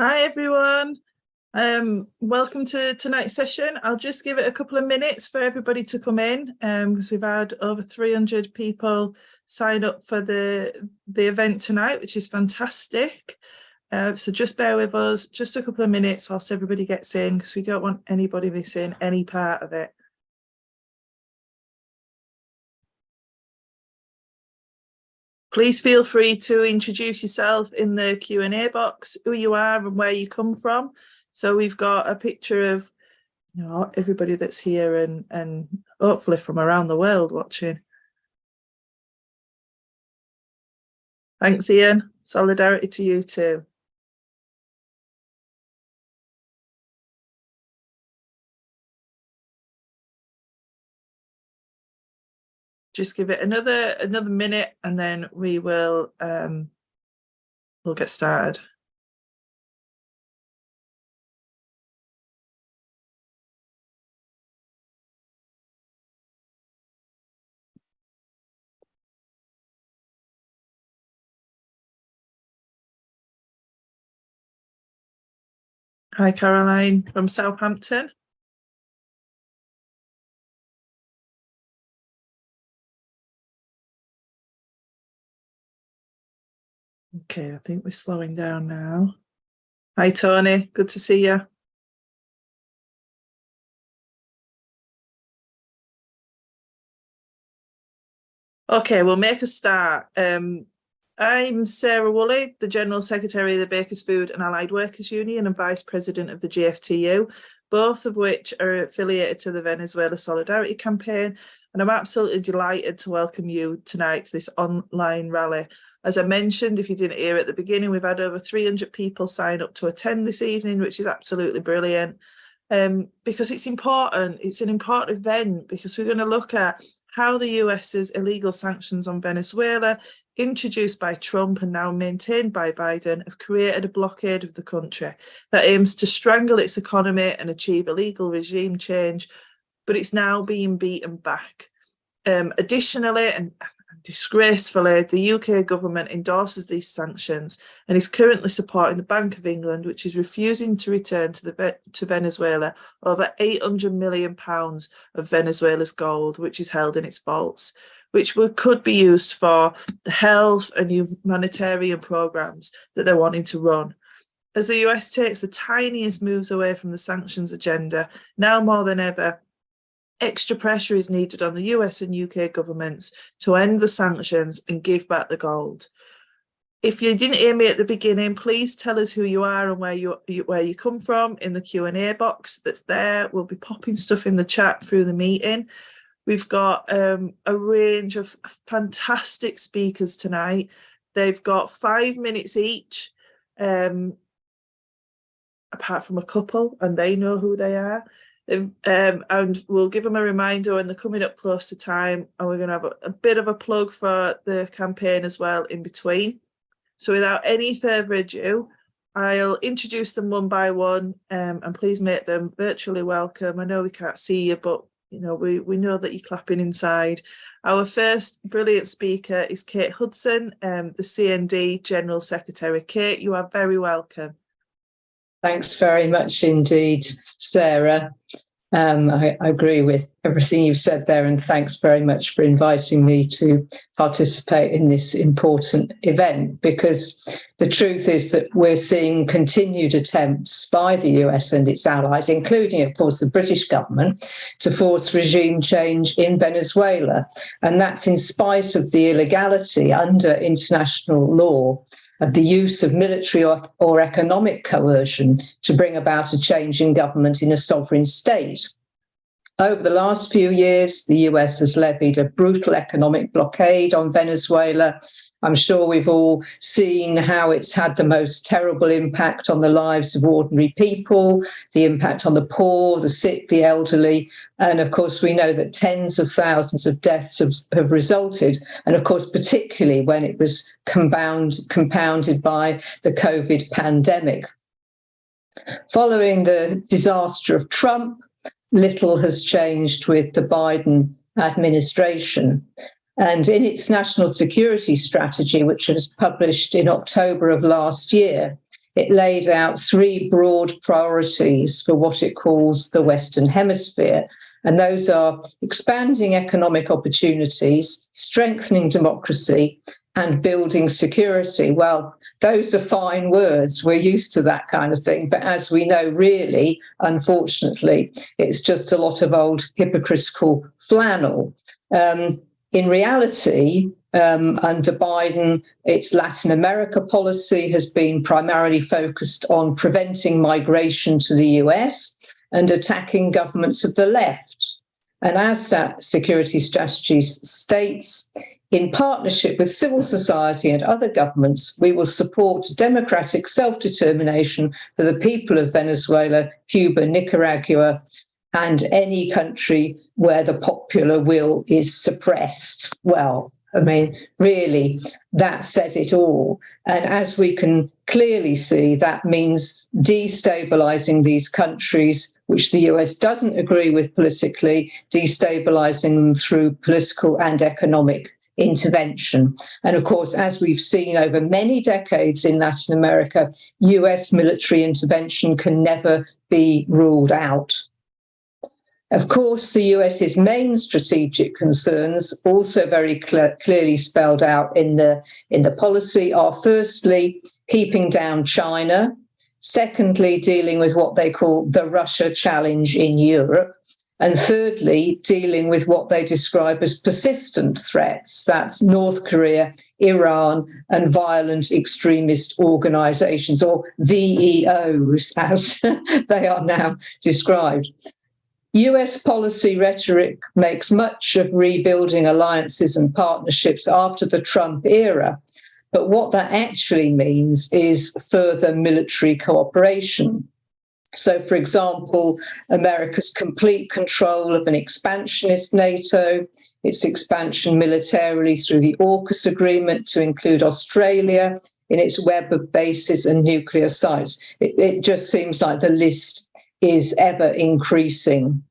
Hi everyone. Welcome to tonight's session. I'll just give it a couple of minutes for everybody to come in because we've had over 300 people sign up for the event tonight, which is fantastic. So just bear with us just a couple of minutes whilst everybody gets in because we don't want anybody missing any part of it. Please feel free to introduce yourself in the Q&A box, who you are and where you come from. So we've got a picture of everybody that's here and hopefully from around the world watching. Thanks, Ian. Solidarity to you too. Just give it another minute and then we will we'll get started. Hi, Caroline from Southampton. Okay, I think we're slowing down now. Hi, Tony. Good to see you. Okay, we'll make a start. I'm Sarah Woolley, the General Secretary of the Bakers Food and Allied Workers Union and Vice President of the GFTU, both of which are affiliated to the Venezuela Solidarity Campaign. And I'm absolutely delighted to welcome you tonight to this online rally. As I mentioned, if you didn't hear at the beginning, we've had over 300 people sign up to attend this evening, which is absolutely brilliant. Because it's important. It's an important event because we're going to look at how the US's illegal sanctions on Venezuela, introduced by Trump and now maintained by Biden, have created a blockade of the country that aims to strangle its economy and achieve illegal regime change, but it's now being beaten back. Additionally, and disgracefully, the UK government endorses these sanctions and is currently supporting the Bank of England, which is refusing to return to Venezuela over £800 million of Venezuela's gold, which is held in its vaults, which could be used for the health and humanitarian programs that they're wanting to run. As the US takes the tiniest moves away from the sanctions agenda, now more than ever, extra pressure is needed on the US and UK governments to end the sanctions and give back the gold. If you didn't hear me at the beginning, please tell us who you are and where you come from in the Q&A box that's there. We'll be popping stuff in the chat through the meeting. We've got a range of fantastic speakers tonight. They've got 5 minutes each, apart from a couple, and they know who they are. And we'll give them a reminder when they're coming up close to time, and we're going to have a bit of a plug for the campaign as well in between. So without any further ado, I'll introduce them one by one, and please make them virtually welcome. I know we can't see you, but you know we know that you're clapping inside. Our first brilliant speaker is Kate Hudson, the CND General Secretary. Kate, you are very welcome. Thanks very much indeed, Sarah. I agree with everything you've said there, and thanks very much for inviting me to participate in this important event, because the truth is that we're seeing continued attempts by the US and its allies, including, of course, the British government, to force regime change in Venezuela. And that's in spite of the illegality under international law of the use of military or economic coercion to bring about a change in government in a sovereign state. Over the last few years, the US has levied a brutal economic blockade on Venezuela. I'm sure we've all seen how it's had the most terrible impact on the lives of ordinary people, the impact on the poor, the sick, the elderly. And of course, we know that tens of thousands of deaths have resulted. And of course, particularly when it was compounded by the COVID pandemic. Following the disaster of Trump, little has changed with the Biden administration. And in its national security strategy, which was published in October of last year, it laid out 3 broad priorities for what it calls the Western Hemisphere. And those are expanding economic opportunities, strengthening democracy, and building security. Well, those are fine words. We're used to that kind of thing. But as we know, really, unfortunately, it's just a lot of old hypocritical flannel. In reality, under Biden, its Latin America policy has been primarily focused on preventing migration to the US and attacking governments of the left. And as that security strategy states, in partnership with civil society and other governments, we will support democratic self-determination for the people of Venezuela, Cuba, Nicaragua, and any country where the popular will is suppressed. Well, I mean, really, that says it all. And as we can clearly see, that means destabilizing these countries, which the US doesn't agree with politically, destabilizing them through political and economic intervention. And of course, as we've seen over many decades in Latin America, US military intervention can never be ruled out. Of course, the US's main strategic concerns, also very clearly spelled out in the policy, are firstly, keeping down China, secondly, dealing with what they call the Russia challenge in Europe, and thirdly, dealing with what they describe as persistent threats. That's North Korea, Iran, and violent extremist organizations, or VEOs, as they are now described. US policy rhetoric makes much of rebuilding alliances and partnerships after the Trump era, but what that actually means is further military cooperation. So, for example, America's complete control of an expansionist NATO, its expansion militarily through the AUKUS agreement to include Australia in its web of bases and nuclear sites. It just seems like the list is ever increasing.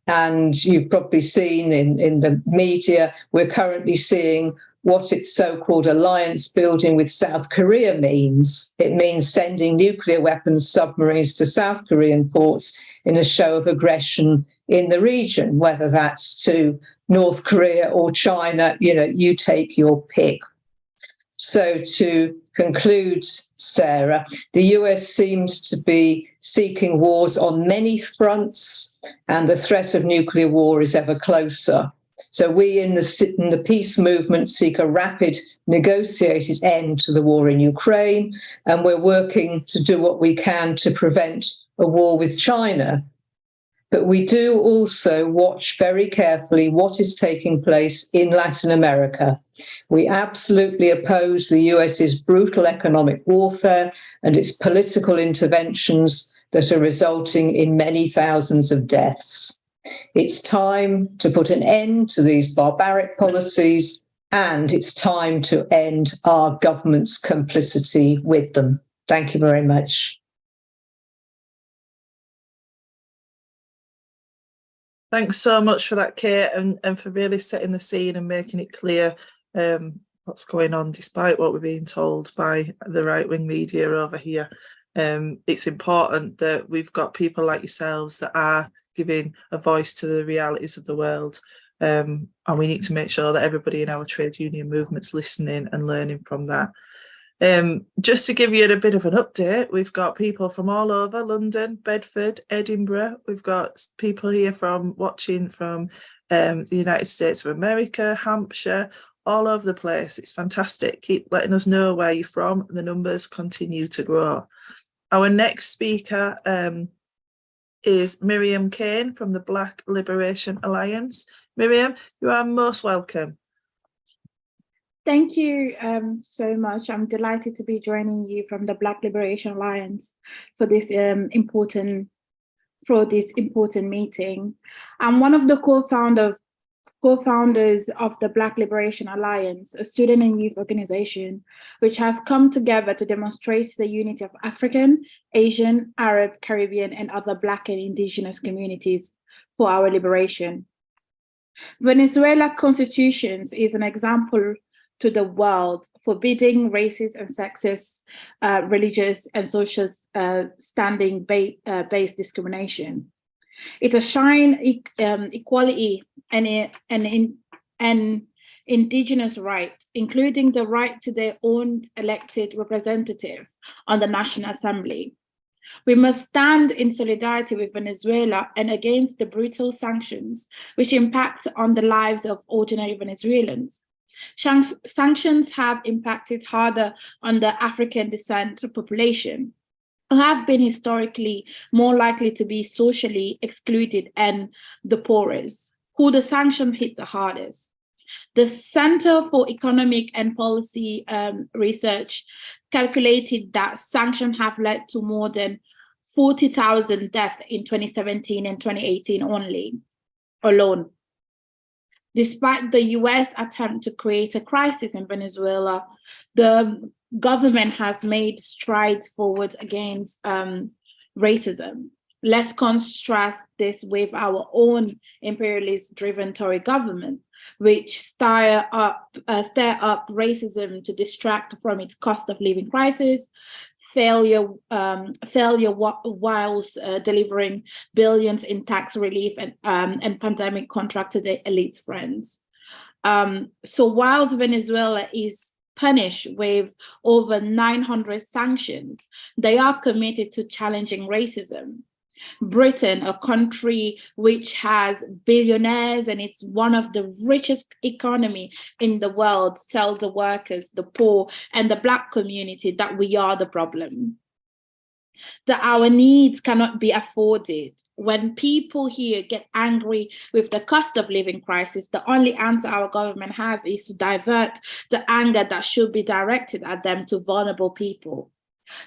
And you've probably seen in the media, we're currently seeing what its so-called alliance building with South Korea means. It means sending nuclear weapons submarines to South Korean ports in a show of aggression in the region, whether that's to North Korea or China, you take your pick. So to conclude, Sarah, the US seems to be seeking wars on many fronts, and the threat of nuclear war is ever closer. So we in the peace movement seek a rapid negotiated end to the war in Ukraine, and we're working to do what we can to prevent a war with China. But we do also watch very carefully what is taking place in Latin America. We absolutely oppose the US's brutal economic warfare and its political interventions that are resulting in many thousands of deaths. It's time to put an end to these barbaric policies, and it's time to end our government's complicity with them. Thank you very much. Thanks so much for that, Kate, and for really setting the scene and making it clear what's going on, despite what we're being told by the right-wing media over here. It's important that we've got people like yourselves that are giving a voice to the realities of the world, and we need to make sure that everybody in our trade union movement's listening and learning from that. Just to give you a bit of an update, we've got people from all over London, Bedford, Edinburgh. We've got people here watching from the United States of America, Hampshire, all over the place. It's fantastic. Keep letting us know where you're from. The numbers continue to grow. Our next speaker is Myriam Kane from the Black Liberation Alliance. Myriam, you are most welcome. Thank you so much. I'm delighted to be joining you from the Black Liberation Alliance for this important meeting. I'm one of the co-founders of the Black Liberation Alliance, a student and youth organization which has come together to demonstrate the unity of African, Asian, Arab, Caribbean, and other Black and Indigenous communities for our liberation. Venezuela constitutions is an example to the world, forbidding racist and sexist, religious and social standing-based discrimination. It enshrined equality and indigenous rights, including the right to their own elected representative on the National Assembly. We must stand in solidarity with Venezuela and against the brutal sanctions which impact on the lives of ordinary Venezuelans. Sanctions have impacted harder on the African descent population, who have been historically more likely to be socially excluded, and the poorest, who the sanctions hit the hardest. The Center for Economic and Policy Research calculated that sanctions have led to more than 40,000 deaths in 2017 and 2018 alone. Despite the US attempt to create a crisis in Venezuela, the government has made strides forward against racism. Let's contrast this with our own imperialist-driven Tory government, which stir up racism to distract from its cost of living crisis, failure whilst delivering billions in tax relief and pandemic contracted elite friends. So whilst Venezuela is punished with over 900 sanctions, they are committed to challenging racism. Britain, a country which has billionaires and it's one of the richest economy in the world, tell the workers, the poor, and the Black community that we are the problem, that our needs cannot be afforded. When people here get angry with the cost of living crisis, the only answer our government has is to divert the anger that should be directed at them to vulnerable people.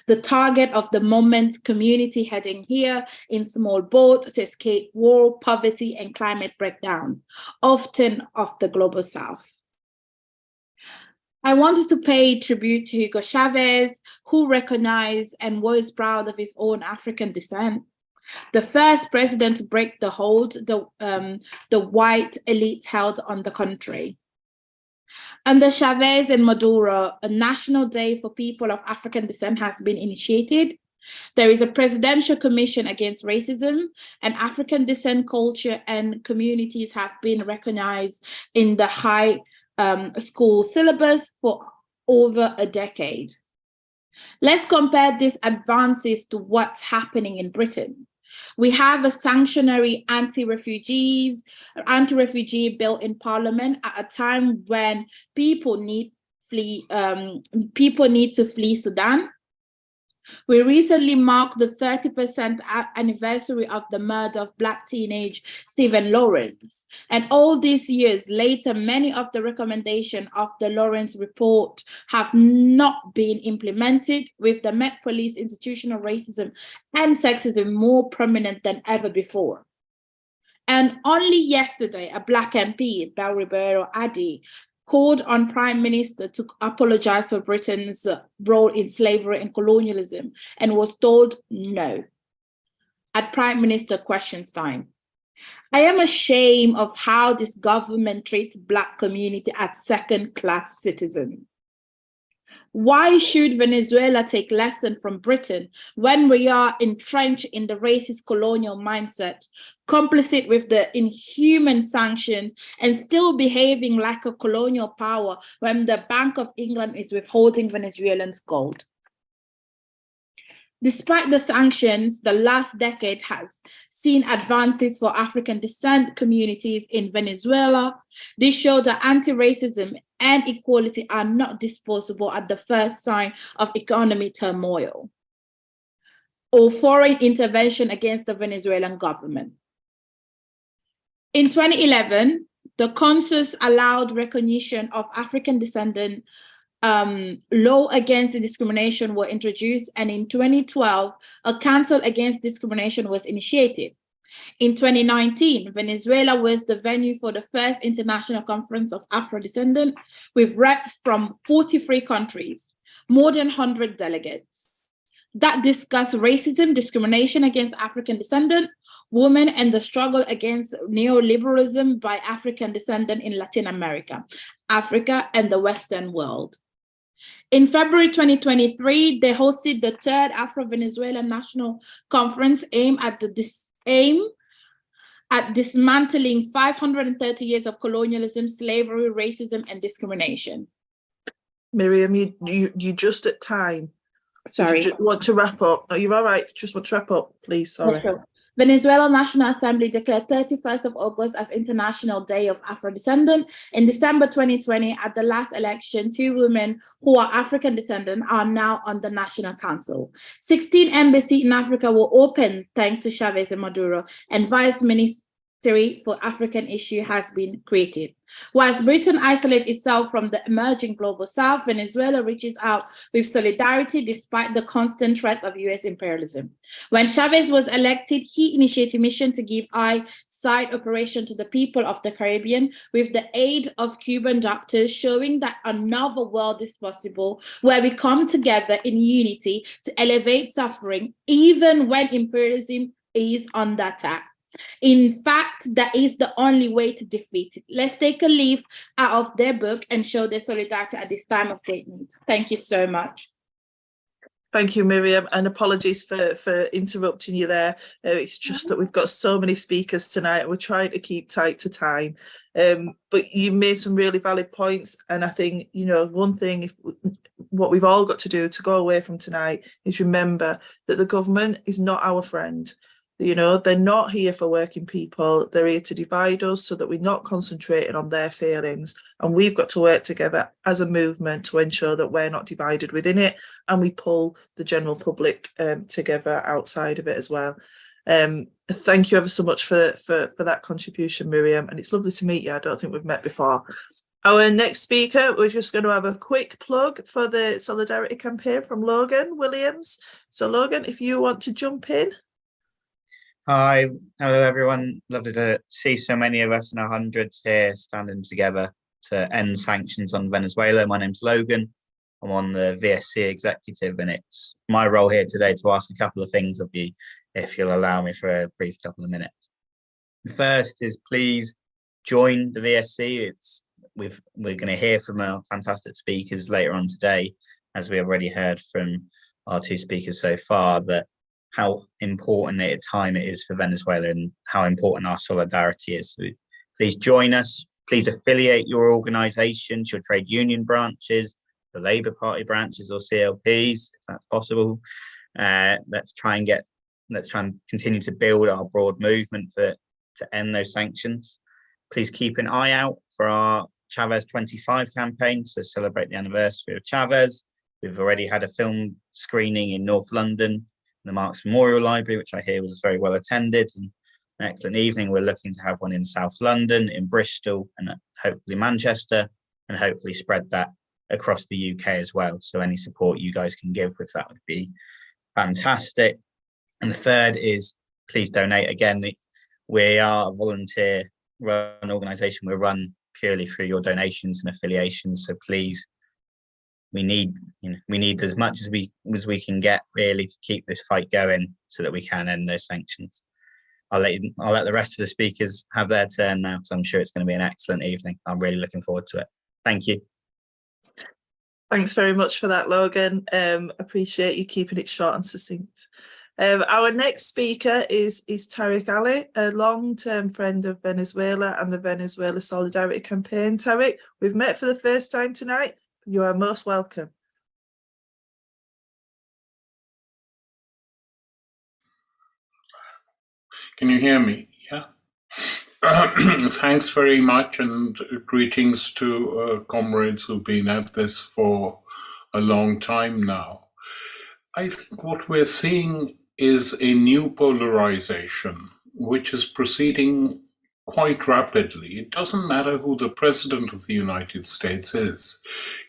The target of the moment community heading here in small boats to escape war, poverty, and climate breakdown, often of the global south. I wanted to pay tribute to Hugo Chavez, who recognized and was proud of his own African descent. The first president to break the hold the white elite held on the country. Under Chavez and Maduro, a national day for people of African descent has been initiated. There is a presidential commission against racism, and African descent culture and communities have been recognized in the high school syllabus for over a decade. Let's compare these advances to what's happening in Britain. We have a sanctuary anti-refugee bill in Parliament at a time when people need to flee Sudan. We recently marked the 30th anniversary of the murder of Black teenage Stephen Lawrence. And all these years later, many of the recommendations of the Lawrence report have not been implemented, with the Met Police institutional racism and sexism more prominent than ever before. And only yesterday, a Black MP, Bell Ribeiro Addy, called on Prime Minister to apologize for Britain's role in slavery and colonialism, and was told no at Prime Minister questions time. I am ashamed of how this government treats Black community as second-class citizens. Why should Venezuela take lesson from Britain when we are entrenched in the racist colonial mindset, complicit with the inhuman sanctions, and still behaving like a colonial power when the Bank of England is withholding Venezuelans' gold? Despite the sanctions, the last decade has seen advances for African descent communities in Venezuela. This shows that anti-racism and equality are not disposable at the first sign of economic turmoil or foreign intervention against the Venezuelan government. In 2011, the consensus allowed recognition of African descendant law against discrimination were introduced, and in 2012, a Council Against Discrimination was initiated. In 2019, Venezuela was the venue for the first international conference of Afro-descendants with reps from 43 countries, more than 100 delegates, that discussed racism, discrimination against African descendants, Women and the Struggle Against Neoliberalism by African Descendant in Latin America, Africa and the Western World. In February 2023, they hosted the third Afro-Venezuelan National Conference aimed at dismantling 530 years of colonialism, slavery, racism, and discrimination. Myriam, you just at time. Sorry. You want to wrap up? No, you're all right. Just want to wrap up, please. Sorry. Okay. Venezuela National Assembly declared 31st of August as International Day of Afro-Descendant. In December 2020, at the last election, 2 women who are African descendant are now on the National Council. 16 embassies in Africa were opened thanks to Chavez and Maduro, and Vice Ministry for African Issue has been created. Whilst Britain isolates itself from the emerging global south, Venezuela reaches out with solidarity despite the constant threat of US imperialism. When Chavez was elected, he initiated a mission to give eye-side operation to the people of the Caribbean with the aid of Cuban doctors, showing that another world is possible where we come together in unity to elevate suffering, even when imperialism is under attack. In fact, that is the only way to defeat it. Let's take a leaf out of their book and show their solidarity at this time of great need. Thank you so much. Thank you, Myriam, and apologies for interrupting you there. It's just that we've got so many speakers tonight and we're trying to keep tight to time. But you made some really valid points, and I think, you know, one thing, what we've all got to do to go away from tonight is remember that the government is not our friend. You know, they're not here for working people. They're here to divide us so that we're not concentrating on their failings. And we've got to work together as a movement to ensure that we're not divided within it, and we pull the general public together outside of it as well. Thank you ever so much for that contribution, Myriam. And it's lovely to meet you. I don't think we've met before. Our next speaker, we're just going to have a quick plug for the Solidarity campaign from Logan Williams. So Logan, if you want to jump in. Hi, hello everyone. Lovely to see so many of us in our hundreds here standing together to end sanctions on Venezuela. My name's Logan. I'm on the VSC executive, and it's my role here today to ask a couple of things of you, if you'll allow me for a brief couple of minutes. The first is please join the VSC. We're going to hear from our fantastic speakers later on today, as we have already heard from our 2 speakers so far, that how important at a time it is for Venezuela and how important our solidarity is. So please join us. Please affiliate your organisations, your trade union branches, the Labour Party branches or CLPs, if that's possible. Let's try and continue to build our broad movement to end those sanctions. Please keep an eye out for our Chavez 25 campaign to celebrate the anniversary of Chavez. We've already had a film screening in North London, the Marx Memorial Library, which I hear was very well attended, and an excellent evening. We're looking to have one in South London, in Bristol, and hopefully Manchester, and hopefully spread that across the UK as well. So any support you guys can give with that would be fantastic. And the third is please donate. Again, we are a volunteer run organisation. We're run purely through your donations and affiliations. So please, we need as much as we can get really to keep this fight going so that we can end those sanctions. I'll let the rest of the speakers have their turn now, because I'm sure it's going to be an excellent evening. I'm really looking forward to it. Thank you. Thanks very much for that, Logan. Appreciate you keeping it short and succinct. Our next speaker is Tariq Ali, a long-term friend of Venezuela and the Venezuela Solidarity Campaign. Tariq, we've met for the first time tonight. You are most welcome. Can you hear me? Yeah. Thanks very much, and greetings to comrades who've been at this for a long time now. I think what we're seeing is a new polarization, which is proceeding quite rapidly. It doesn't matter who the president of the United States is.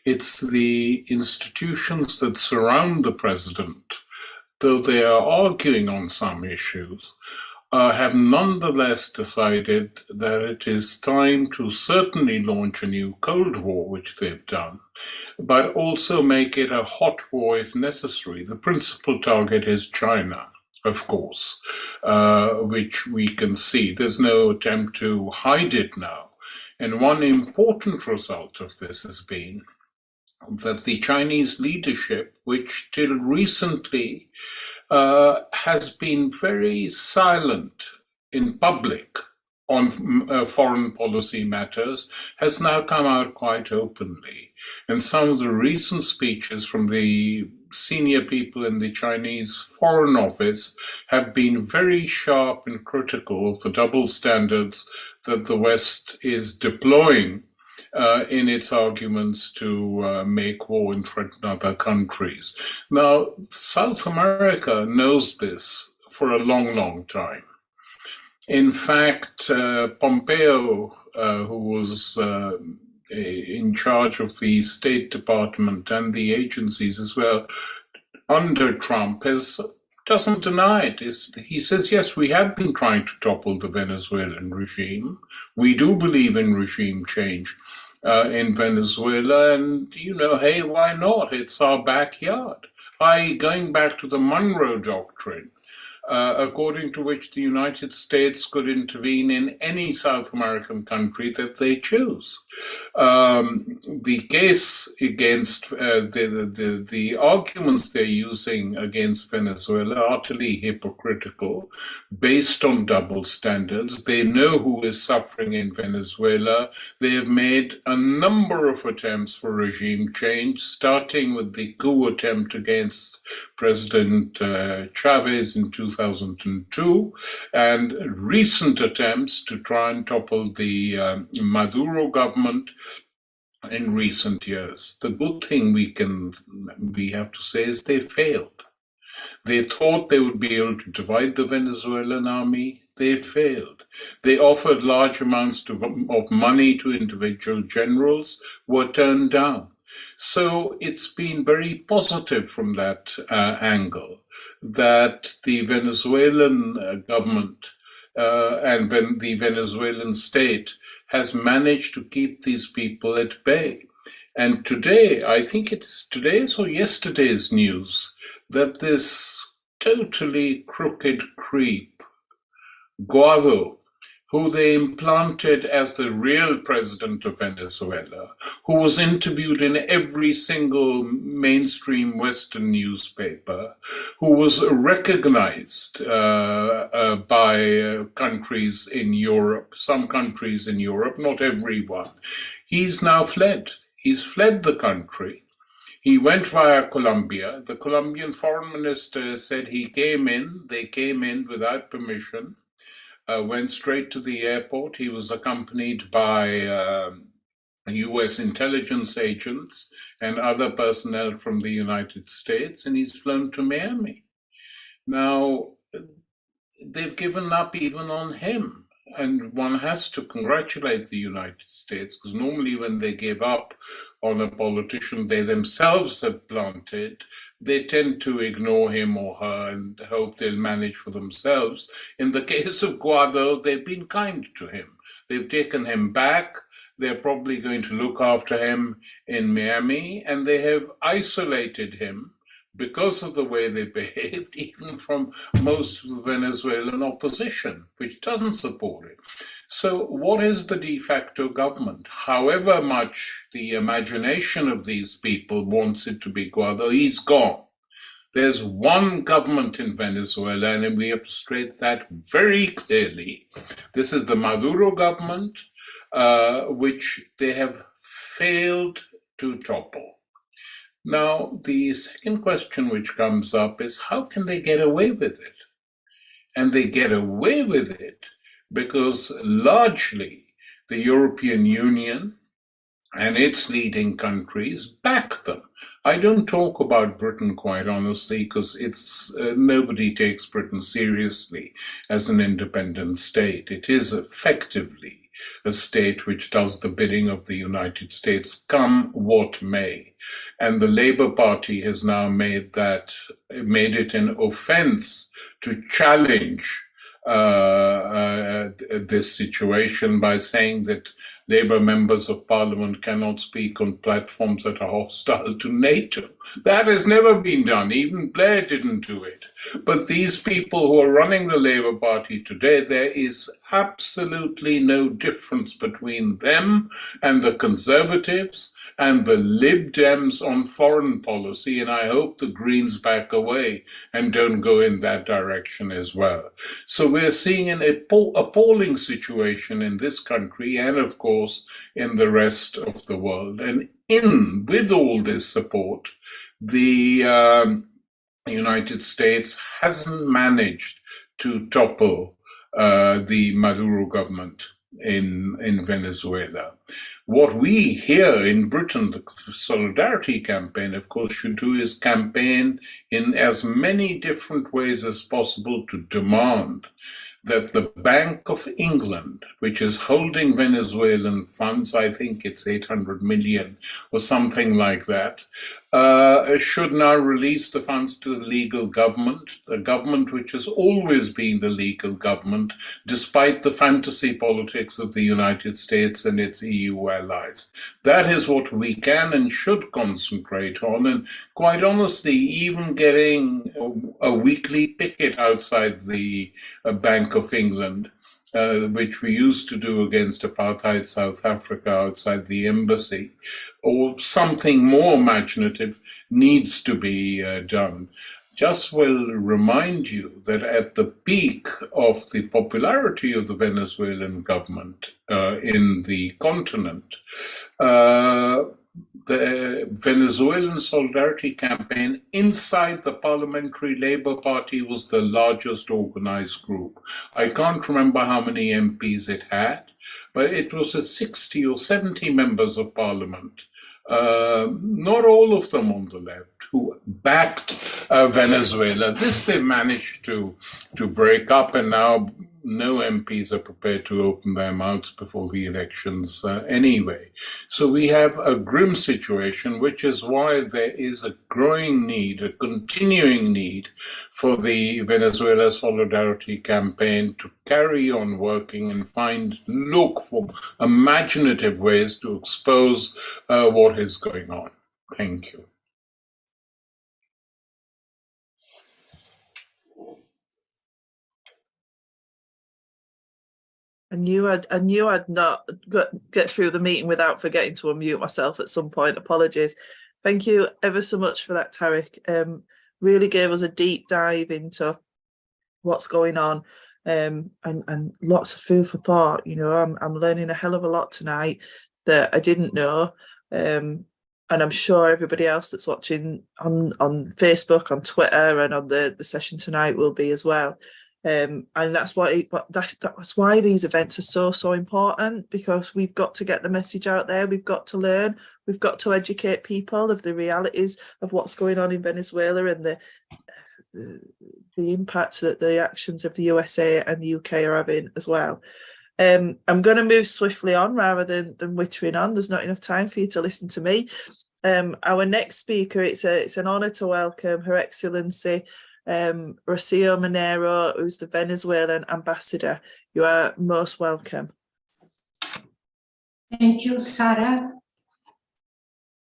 It's the institutions that surround the president, though they are arguing on some issues, have nonetheless decided that it is time to certainly launch a new Cold War, which they've done, but also make it a hot war if necessary. The principal target is China. of course, which we can see. There's no attempt to hide it now. And one important result of this has been that the Chinese leadership, which till recently has been very silent in public on foreign policy matters, has now come out quite openly. And some of the recent speeches from the senior people in the Chinese Foreign Office have been very sharp and critical of the double standards that the West is deploying in its arguments to make war and threaten other countries. Now, South America knows this for a long, long time. In fact, Pompeo, who was in charge of the State Department and the agencies as well, under Trump, doesn't deny it. He says, yes, we have been trying to topple the Venezuelan regime. We do believe in regime change in Venezuela, and, hey, why not? It's our backyard. Going back to the Monroe Doctrine, according to which the United States could intervene in any South American country that they choose. The case against the arguments they're using against Venezuela are utterly hypocritical, based on double standards. They know who is suffering in Venezuela. They have made a number of attempts for regime change, starting with the coup attempt against President Chavez in 2002, and recent attempts to try and topple the Maduro government in recent years. The good thing we have to say is they failed. They thought they would be able to divide the Venezuelan army. They failed. They offered large amounts of money to individual generals, were turned down. So it's been very positive from that angle that the Venezuelan government and the Venezuelan state has managed to keep these people at bay. And today, I think it's today's or yesterday's news, that this totally crooked creep, Guaido, who they implanted as the real president of Venezuela, who was interviewed in every single mainstream Western newspaper, who was recognized by countries in Europe, some countries in Europe, not everyone. He's now fled. He's fled the country. He went via Colombia. The Colombian foreign minister said they came in without permission. Went straight to the airport. He was accompanied by US intelligence agents and other personnel from the United States, and he's flown to Miami. Now, they've given up even on him. And one has to congratulate the United States, because normally when they give up on a politician they themselves have planted, they tend to ignore him or her and hope they'll manage for themselves. In the case of Guaido, they've been kind to him. They've taken him back. They're probably going to look after him in Miami, and they have isolated him because of the way they behaved, even from most of the Venezuelan opposition, which doesn't support it. So what is the de facto government? However much the imagination of these people wants it to be Guaido, he's gone. There's one government in Venezuela, and we have to state that very clearly. This is the Maduro government, which they have failed to topple. Now, the second question which comes up is, how can they get away with it? And they get away with it because largely the European Union and its leading countries back them. I don't talk about Britain, quite honestly, because nobody takes Britain seriously as an independent state. It is effectively a state which does the bidding of the United States, come what may. And the Labour Party has now made it an offence to challenge this situation by saying that Labour members of Parliament cannot speak on platforms that are hostile to NATO. That has never been done. Even Blair didn't do it. But these people who are running the Labour Party today, there is absolutely no difference between them and the Conservatives and the Lib Dems on foreign policy, and I hope the Greens back away and don't go in that direction as well. So we're seeing an appalling situation in this country and, of course, in the rest of the world. And with all this support, the United States hasn't managed to topple the Maduro government in Venezuela. What we here in Britain, the Solidarity Campaign, of course, should do is campaign in as many different ways as possible to demand that the Bank of England, which is holding Venezuelan funds, I think it's 800 million or something like that, should now release the funds to the legal government, the government which has always been the legal government, despite the fantasy politics of the United States and its EU allies. That is what we can and should concentrate on, and quite honestly, even getting a weekly picket outside the Bank of England, which we used to do against apartheid South Africa outside the embassy, or something more imaginative, needs to be done. Just will remind you that at the peak of the popularity of the Venezuelan government in the continent, the Venezuelan Solidarity Campaign inside the Parliamentary Labour Party was the largest organized group. I can't remember how many MPs it had, but it was 60 or 70 members of Parliament, not all of them on the left, who backed Venezuela. This they managed to break up, and now no MPs are prepared to open their mouths before the elections anyway. So we have a grim situation, which is why there is a growing need, a continuing need for the Venezuela Solidarity Campaign to carry on working and look for imaginative ways to expose what is going on. Thank you. I knew I'd not get through the meeting without forgetting to unmute myself at some point. Apologies. Thank you ever so much for that, Tariq. Really gave us a deep dive into what's going on, and lots of food for thought. You know, I'm learning a hell of a lot tonight that I didn't know, and I'm sure everybody else that's watching on Facebook, on Twitter, and on the session tonight will be as well. And that's why these events are so important, because we've got to get the message out there. We've got to learn. We've got to educate people of the realities of what's going on in Venezuela and the impact that the actions of the USA and the UK are having as well. I'm going to move swiftly on rather than wittering on. There's not enough time for you to listen to me. Our next speaker, it's an honour to welcome Her Excellency Rocio Maneiro, who's the Venezuelan ambassador. You are most welcome. Thank you, Sarah.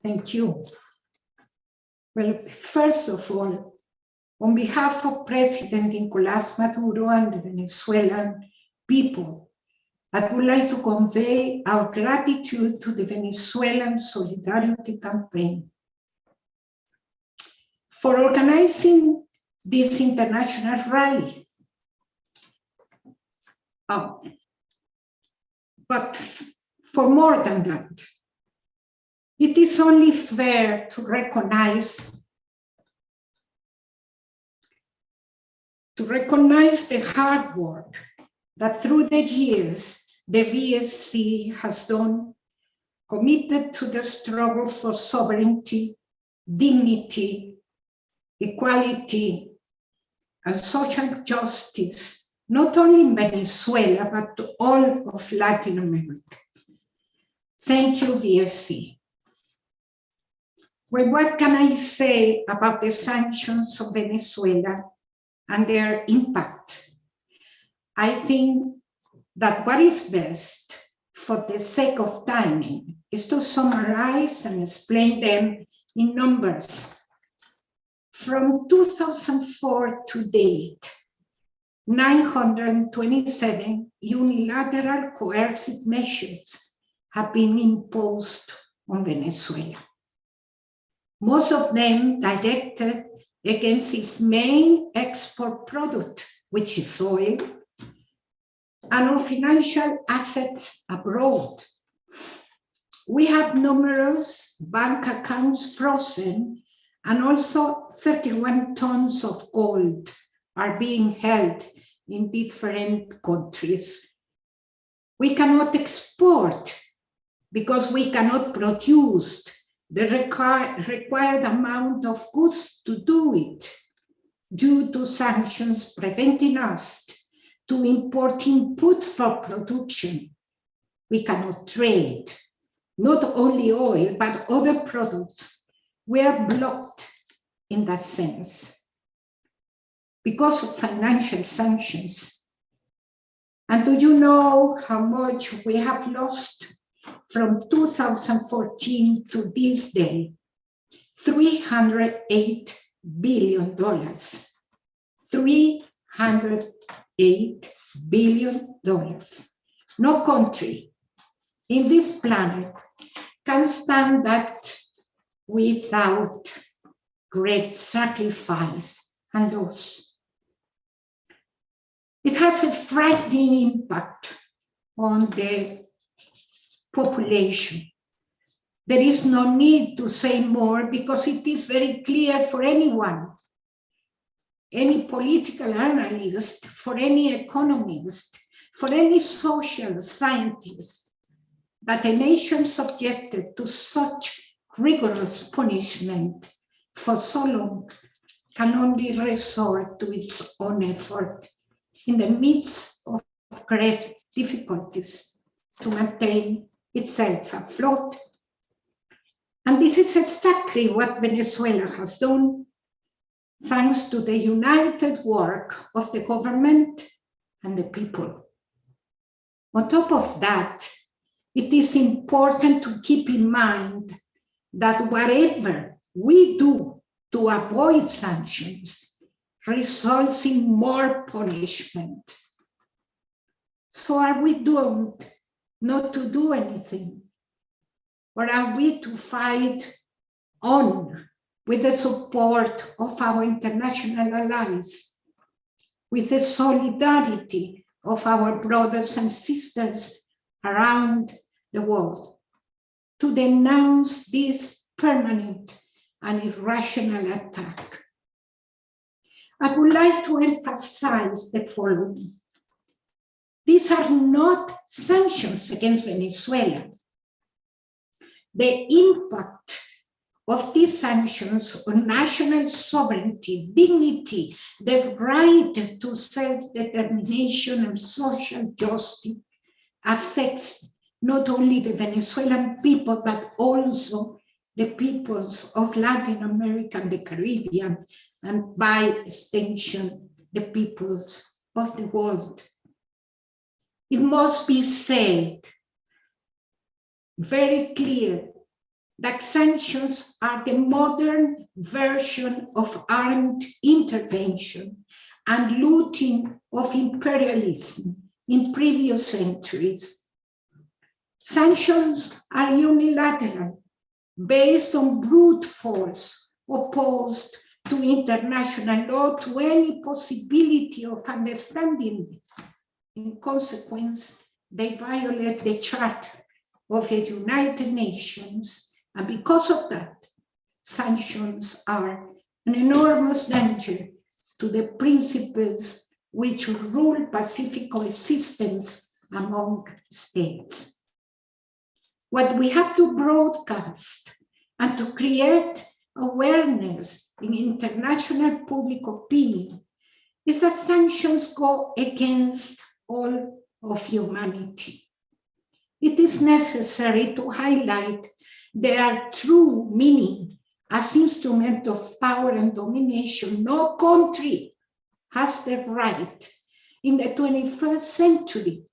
Thank you. Well, first of all, on behalf of President Nicolás Maduro and the Venezuelan people, I would like to convey our gratitude to the Venezuelan Solidarity Campaign for organizing this international rally. But for more than that, it is only fair to recognize the hard work that through the years the VSC has done, committed to the struggle for sovereignty, dignity, equality, and social justice, not only in Venezuela, but to all of Latin America. Thank you, VSC. Well, what can I say about the sanctions of Venezuela and their impact? I think that what is best for the sake of timing is to summarize and explain them in numbers. From 2004 to date, 927 unilateral coercive measures have been imposed on Venezuela. Most of them directed against its main export product, which is oil, and on financial assets abroad. We have numerous bank accounts frozen, and also 31 tons of gold are being held in different countries. We cannot export because we cannot produce the required amount of goods to do it due to sanctions preventing us to import input for production. We cannot trade, not only oil, but other products. We are blocked in that sense because of financial sanctions. And do you know how much we have lost from 2014 to this day? $308 billion. $308 billion. No country in this planet can stand that without great sacrifice and loss. It has a frightening impact on the population. There is no need to say more because it is very clear for anyone, any political analyst, for any economist, for any social scientist, that a nation subjected to such rigorous punishment for so long can only resort to its own effort in the midst of great difficulties to maintain itself afloat. And this is exactly what Venezuela has done, thanks to the united work of the government and the people. On top of that, it is important to keep in mind that whatever we do to avoid sanctions results in more punishment. So are we doomed not to do anything? Or are we to fight on with the support of our international allies, with the solidarity of our brothers and sisters around the world, to denounce this permanent and irrational attack? I would like to emphasize the following. These are not sanctions against Venezuela. The impact of these sanctions on national sovereignty, dignity, the right to self-determination and social justice affects not only the Venezuelan people, but also the peoples of Latin America and the Caribbean, and by extension, the peoples of the world. It must be said very clear that sanctions are the modern version of armed intervention and looting of imperialism in previous centuries. Sanctions are unilateral, based on brute force, opposed to international law, to any possibility of understanding. In consequence, they violate the Charter of the United Nations, and because of that, sanctions are an enormous danger to the principles which rule Pacific coexistence among states. What we have to broadcast and to create awareness in international public opinion is that sanctions go against all of humanity. It is necessary to highlight their true meaning as instrument of power and domination. No country has the right in the 21st century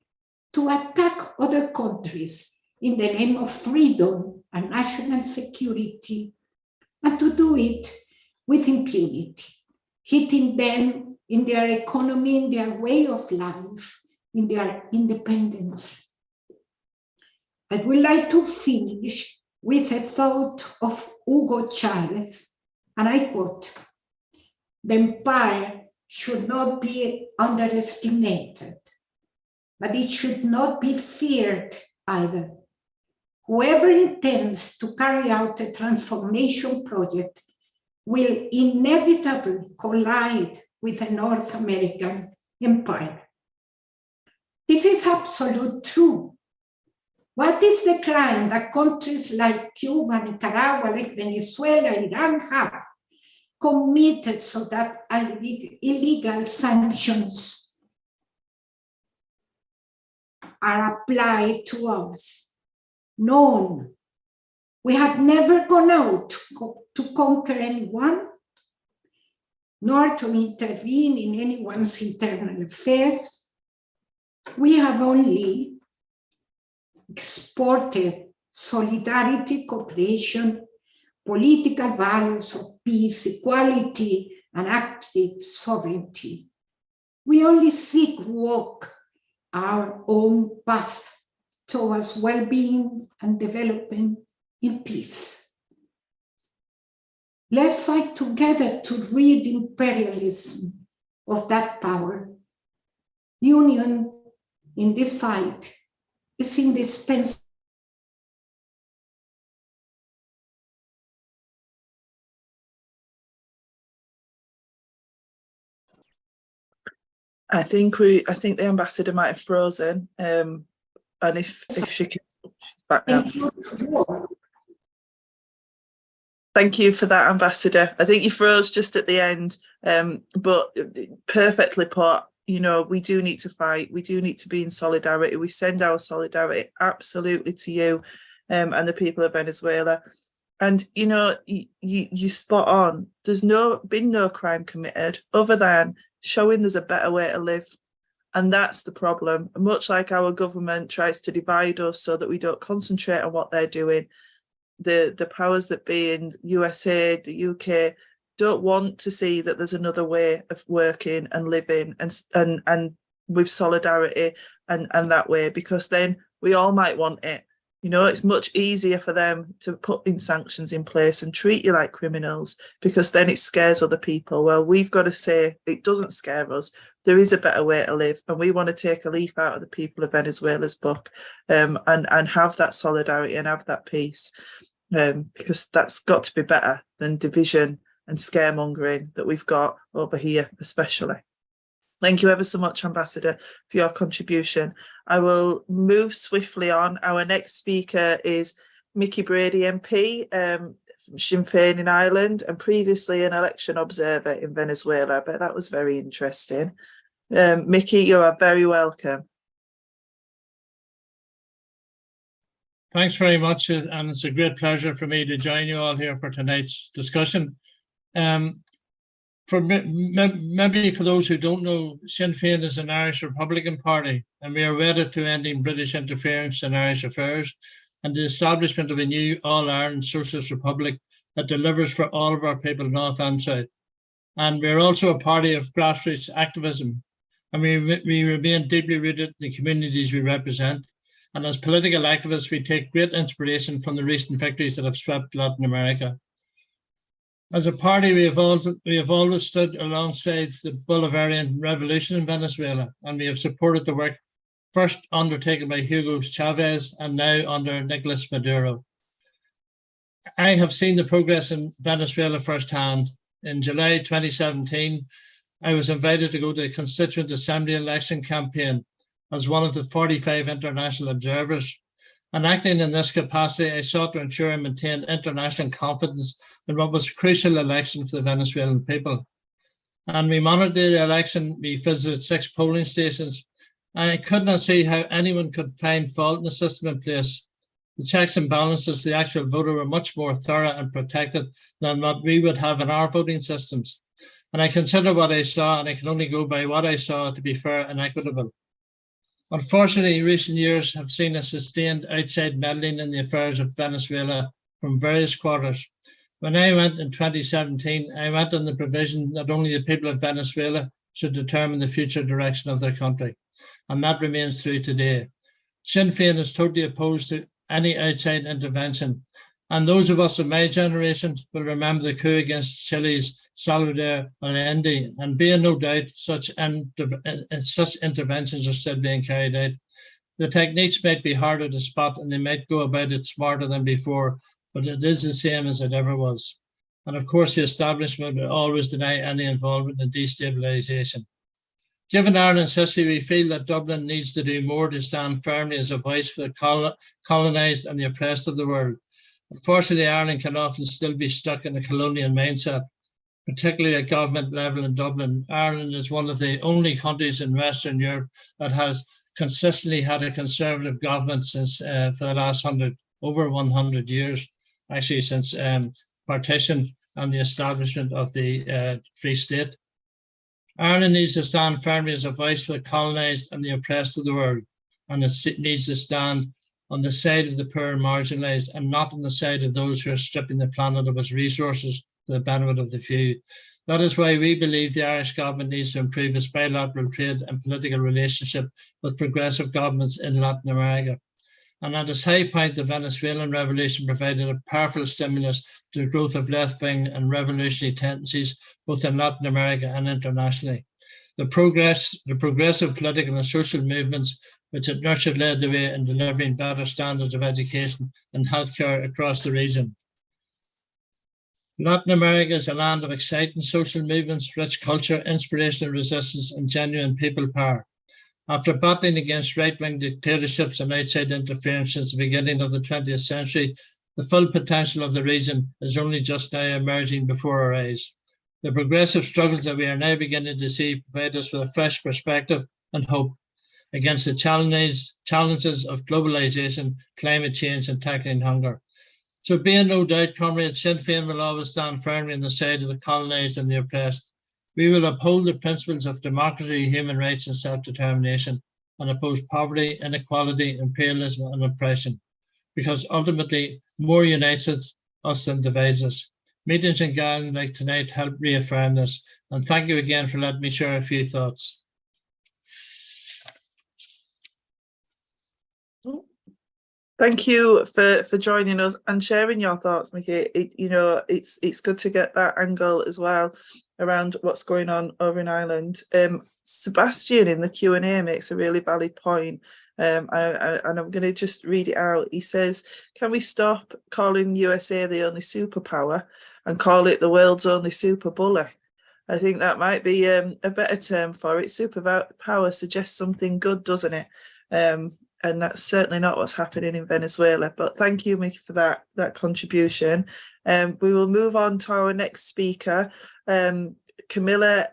to attack other countries in the name of freedom and national security, and to do it with impunity, hitting them in their economy, in their way of life, in their independence. I would like to finish with a thought of Hugo Chavez, and I quote, "The empire should not be underestimated, but it should not be feared either. Whoever intends to carry out a transformation project will inevitably collide with a North American empire." This is absolute true. What is the crime that countries like Cuba, Nicaragua, like Venezuela, Iran have committed so that illegal sanctions are applied to us? None. We have never gone out to conquer anyone, nor to intervene in anyone's internal affairs. We have only exported solidarity, cooperation, political values of peace, equality, and active sovereignty. We only seek to walk our own path towards well-being and development in peace. Let's fight together to rid imperialism of that power. Union in this fight is indispensable. I think the ambassador might have frozen. And if she can, she's back now. Thank you for that, Ambassador. I think you froze just at the end, but perfectly put. You know, we do need to fight. We do need to be in solidarity. We send our solidarity absolutely to you and the people of Venezuela. And, you know, you spot on. There's been no crime committed other than showing there's a better way to live. And that's the problem. Much like our government tries to divide us so that we don't concentrate on what they're doing, the powers that be in USA, the UK, don't want to see that there's another way of working and living and with solidarity and that way, because then we all might want it. You know, it's much easier for them to put in sanctions in place and treat you like criminals, because then it scares other people. Well, we've got to say it doesn't scare us. There is a better way to live, and we want to take a leaf out of the people of Venezuela's book and have that solidarity and have that peace, because that's got to be better than division and scaremongering that we've got over here, especially. Thank you ever so much, Ambassador, for your contribution. I will move swiftly on. Our next speaker is Mickey Brady MP from Sinn Fein in Ireland, and previously an election observer in Venezuela. I bet that was very interesting. Mickey, you are very welcome. Thanks very much, and it's a great pleasure for me to join you all here for tonight's discussion. Maybe for those who don't know, Sinn Fein is an Irish Republican party, and we are wedded to ending British interference in Irish affairs and the establishment of a new All-Ireland Socialist Republic that delivers for all of our people, north and south. And we're also a party of grassroots activism, and we remain deeply rooted in the communities we represent. And as political activists, we take great inspiration from the recent victories that have swept Latin America. As a party, we have always stood alongside the Bolivarian revolution in Venezuela, and we have supported the work first undertaken by Hugo Chavez and now under Nicolas Maduro. I have seen the progress in Venezuela firsthand. In July 2017, I was invited to go to the Constituent Assembly election campaign as one of the 45 international observers. And acting in this capacity, I sought to ensure and maintain international confidence in what was a crucial election for the Venezuelan people. And we monitored the election. We visited 6 polling stations. I could not see how anyone could find fault in the system in place. The checks and balances for the actual voter were much more thorough and protected than what we would have in our voting systems. And I consider what I saw, and I can only go by what I saw, to be fair and equitable. Unfortunately, recent years have seen a sustained outside meddling in the affairs of Venezuela from various quarters. When I went in 2017, I went on the provision that only the people of Venezuela should determine the future direction of their country, and that remains true today. Sinn Fein is totally opposed to any outside intervention, and those of us of my generation will remember the coup against Chile's Salvador Allende, and be in no doubt such interventions are still being carried out. The techniques might be harder to spot, and they might go about it smarter than before, but it is the same as it ever was. And of course, the establishment will always deny any involvement in destabilisation. Given Ireland's history, we feel that Dublin needs to do more to stand firmly as a voice for the colonised and the oppressed of the world. Unfortunately, Ireland can often still be stuck in a colonial mindset, particularly at government level in Dublin. Ireland is one of the only countries in Western Europe that has consistently had a conservative government since for the last over 100 years, actually since partition and the establishment of the Free State. Ireland needs to stand firmly as a voice for the colonised and the oppressed of the world, and it needs to stand on the side of the poor and marginalised, and not on the side of those who are stripping the planet of its resources for the benefit of the few. That is why we believe the Irish government needs to improve its bilateral trade and political relationship with progressive governments in Latin America. And at its high point, the Venezuelan revolution provided a powerful stimulus to the growth of left-wing and revolutionary tendencies, both in Latin America and internationally. The progressive political and social movements which it nurtured led the way in delivering better standards of education and healthcare across the region. Latin America is a land of exciting social movements, rich culture, inspirational resistance, and genuine people power. After battling against right-wing dictatorships and outside interference since the beginning of the 20th century, the full potential of the region is only just now emerging before our eyes. The progressive struggles that we are now beginning to see provide us with a fresh perspective and hope against the challenges of globalization, climate change, and tackling hunger. So be in no doubt, comrades, Sinn Féin will always stand firmly on the side of the colonised and the oppressed. We will uphold the principles of democracy, human rights, and self-determination, and oppose poverty, inequality, imperialism, and oppression, because ultimately more unites us than divides us. Meetings in Ghana like tonight help reaffirm this, and thank you again for letting me share a few thoughts. Thank you for joining us and sharing your thoughts, Mickey. It's good to get that angle as well around what's going on over in Ireland. Sebastian in the Q&A makes a really valid point, and I'm going to just read it out. He says, "Can we stop calling USA the only superpower and call it the world's only super bully?" I think that might be a better term for it. Superpower suggests something good, doesn't it? And that's certainly not what's happening in Venezuela. But thank you, Mickey, for that contribution. We will move on to our next speaker, Camila.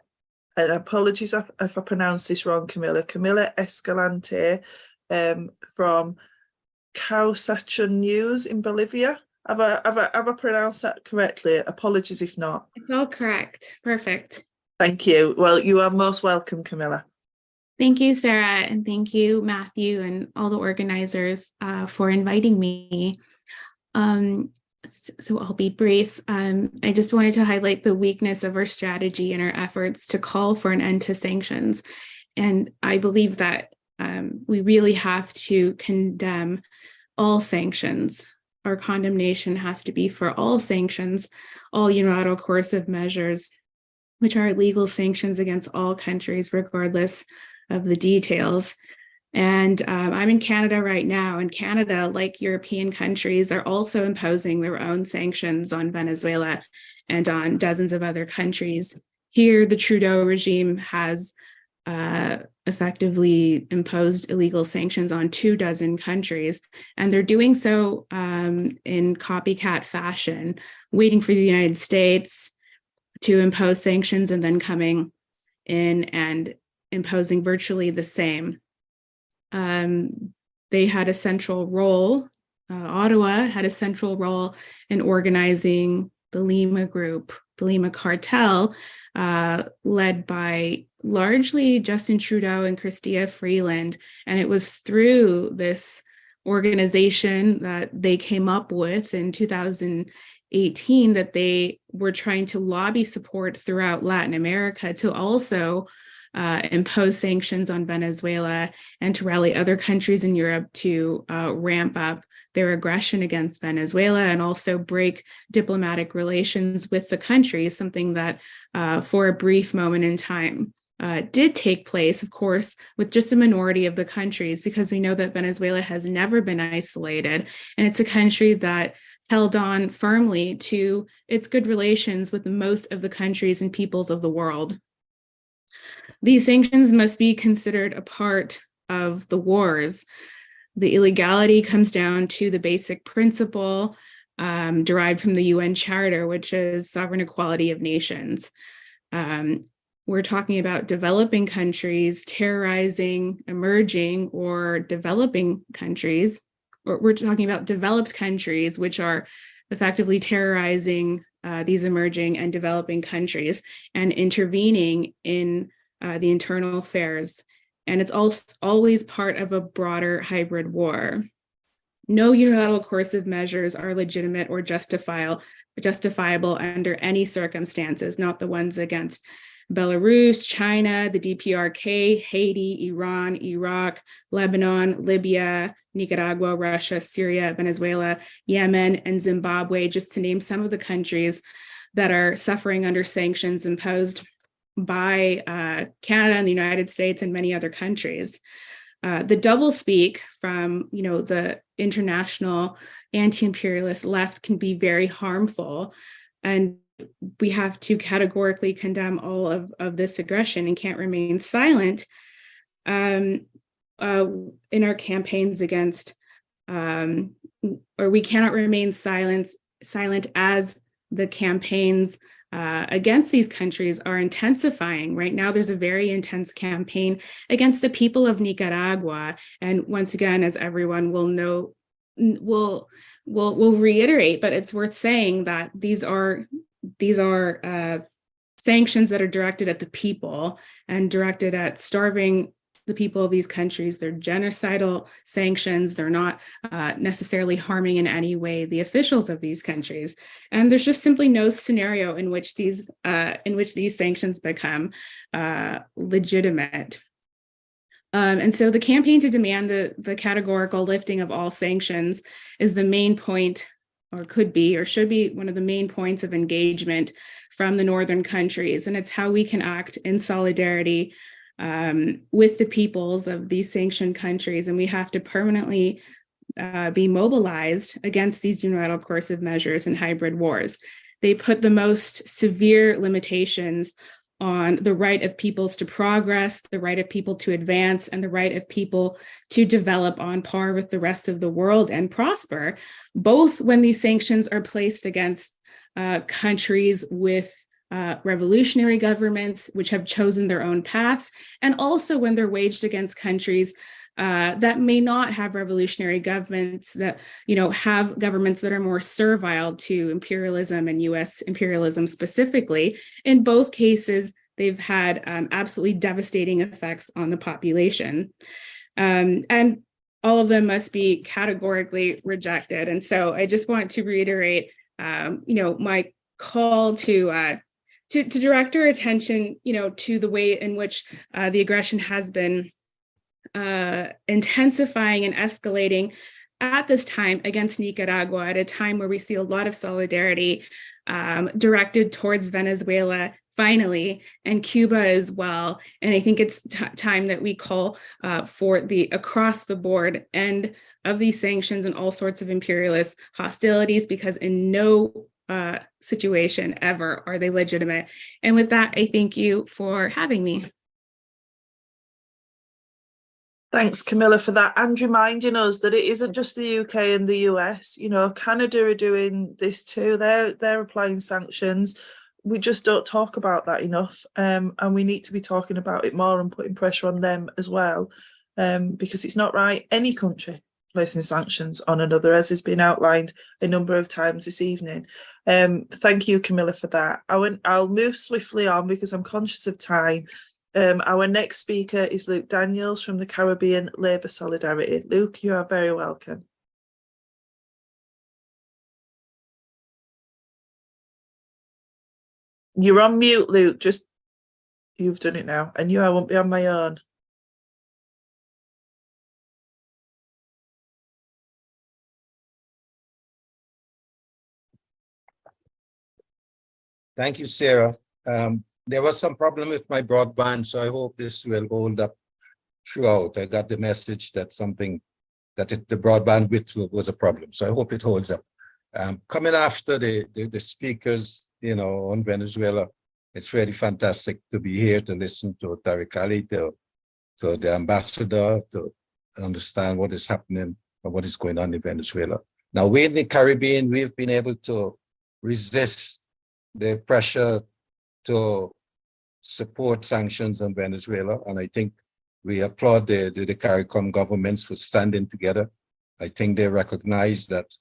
And apologies if I pronounce this wrong, Camila Escalante from Kawsachun News in Bolivia. Have I pronounced that correctly? Apologies if not. It's all correct. Perfect. Thank you. Well, you are most welcome, Camila. Thank you, Sarah, and thank you, Matthew, and all the organizers for inviting me. So I'll be brief. I just wanted to highlight the weakness of our strategy and our efforts to call for an end to sanctions. And I believe that we really have to condemn all sanctions. Our condemnation has to be for all sanctions, all unilateral coercive measures, which are legal sanctions against all countries, regardless of the details. And I'm in Canada right now, and Canada, like European countries, are also imposing their own sanctions on Venezuela and on dozens of other countries. Here, the Trudeau regime has effectively imposed illegal sanctions on 24 countries, and they're doing so in copycat fashion, waiting for the United States to impose sanctions and then coming in and imposing virtually the same. They had a central role, Ottawa had a central role in organizing the Lima Group, the Lima cartel, led by largely Justin Trudeau and Chrystia Freeland. And it was through this organization that they came up with in 2018 that they were trying to lobby support throughout Latin America to also impose sanctions on Venezuela and to rally other countries in Europe to ramp up their aggression against Venezuela and also break diplomatic relations with the country, something that for a brief moment in time did take place, of course, with just a minority of the countries, because we know that Venezuela has never been isolated. And it's a country that held on firmly to its good relations with most of the countries and peoples of the world. These sanctions must be considered a part of the wars. The illegality comes down to the basic principle derived from the UN Charter, which is sovereign equality of nations. We're talking about developing countries terrorizing emerging or developing countries, or we're talking about developed countries which are effectively terrorizing these emerging and developing countries and intervening in the internal affairs. And it's always part of a broader hybrid war. No unilateral coercive measures are legitimate or justifiable under any circumstances, not the ones against Belarus, China, the DPRK, Haiti, Iran, Iraq, Lebanon, Libya, Nicaragua, Russia, Syria, Venezuela, Yemen, and Zimbabwe, just to name some of the countries that are suffering under sanctions imposed by Canada and the United States and many other countries. The doublespeak from the international anti-imperialist left can be very harmful, and we have to categorically condemn all of this aggression and can't remain silent in our campaigns against, or we cannot remain silent as the campaigns against these countries are intensifying. Right now, there's a very intense campaign against the people of Nicaragua. And once again, as everyone will know, we'll reiterate, but it's worth saying that these are sanctions that are directed at the people and directed at starving the people of these countries. They're genocidal sanctions. They're not necessarily harming in any way the officials of these countries. And there's just simply no scenario in which these sanctions become legitimate. And so the campaign to demand the categorical lifting of all sanctions is the main point, or could be, or should be one of the main points of engagement from the northern countries. And it's how we can act in solidarity with the peoples of these sanctioned countries. And we have to permanently be mobilized against these unilateral coercive measures and hybrid wars. They put the most severe limitations on the right of peoples to progress, the right of people to advance, and the right of people to develop on par with the rest of the world and prosper, both when these sanctions are placed against countries with revolutionary governments which have chosen their own paths, and also when they're waged against countries that may not have revolutionary governments, that have governments that are more servile to imperialism and U.S. imperialism specifically. In both cases, they've had absolutely devastating effects on the population, and all of them must be categorically rejected. And so, I just want to reiterate, my call to direct our attention, to the way in which the aggression has been intensifying and escalating at this time against Nicaragua, at a time where we see a lot of solidarity directed towards Venezuela, finally, and Cuba as well. And I think it's time that we call for the across the board end of these sanctions and all sorts of imperialist hostilities, because in no situation ever are they legitimate. And with that, I thank you for having me. Thanks, Camilla, for that, and reminding us that it isn't just the UK and the US. Canada are doing this too. They're applying sanctions. We just don't talk about that enough, and we need to be talking about it more and putting pressure on them as well, because it's not right. Any country placing sanctions on another, as has been outlined a number of times this evening. Thank you, Camilla, for that. I'll move swiftly on because I'm conscious of time. Our next speaker is Luke Daniels from the Caribbean Labour Solidarity. Luke, you are very welcome. You're on mute, Luke. You've done it now. I knew I won't be on my own. Thank you, Sarah. There was some problem with my broadband, so I hope this will hold up throughout. I got the message that the broadband width was a problem, so I hope it holds up. Coming after the speakers, on Venezuela, it's really fantastic to be here to listen to Tariq, to the ambassador, to understand what is happening and what is going on in Venezuela. Now, we in the Caribbean, we've been able to resist the pressure to support sanctions on Venezuela. And I think we applaud the CARICOM governments for standing together. I think they recognize that,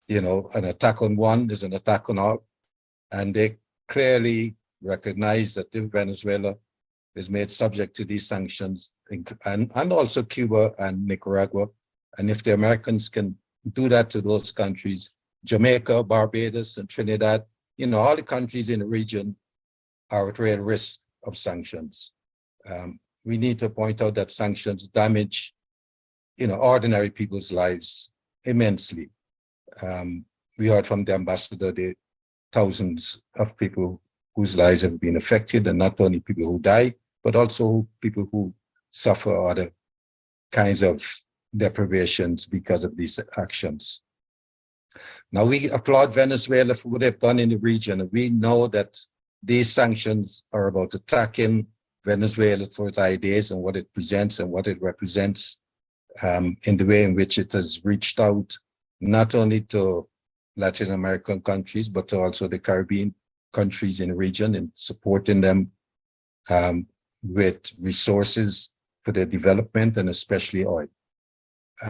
an attack on one is an attack on all. And they clearly recognize that if Venezuela is made subject to these sanctions, and also Cuba and Nicaragua, and if the Americans can do that to those countries, Jamaica, Barbados, and Trinidad, all the countries in the region are at real risk of sanctions. We need to point out that sanctions damage, ordinary people's lives immensely. We heard from the ambassador the thousands of people whose lives have been affected, and not only people who die, but also people who suffer other kinds of deprivations because of these actions. Now, we applaud Venezuela for what they've done in the region, and we know that these sanctions are about attacking Venezuela for its ideas and what it presents and what it represents, in the way in which it has reached out not only to Latin American countries, but also the Caribbean countries in the region, and supporting them with resources for their development, and especially oil.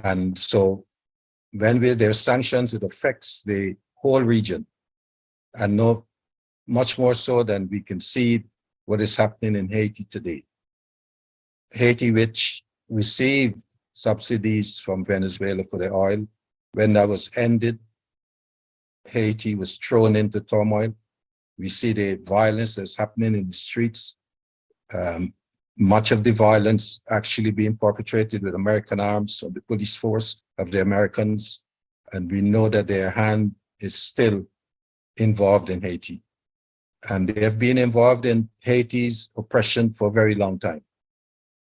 And so when there are sanctions, it affects the whole region, and much more so than we can see what is happening in Haiti today. Haiti, which received subsidies from Venezuela for the oil, when that was ended, Haiti was thrown into turmoil. We see the violence that's happening in the streets. Much of the violence actually being perpetrated with American arms from the police force of the Americans. And we know that their hand is still involved in Haiti. And they have been involved in Haiti's oppression for a very long time.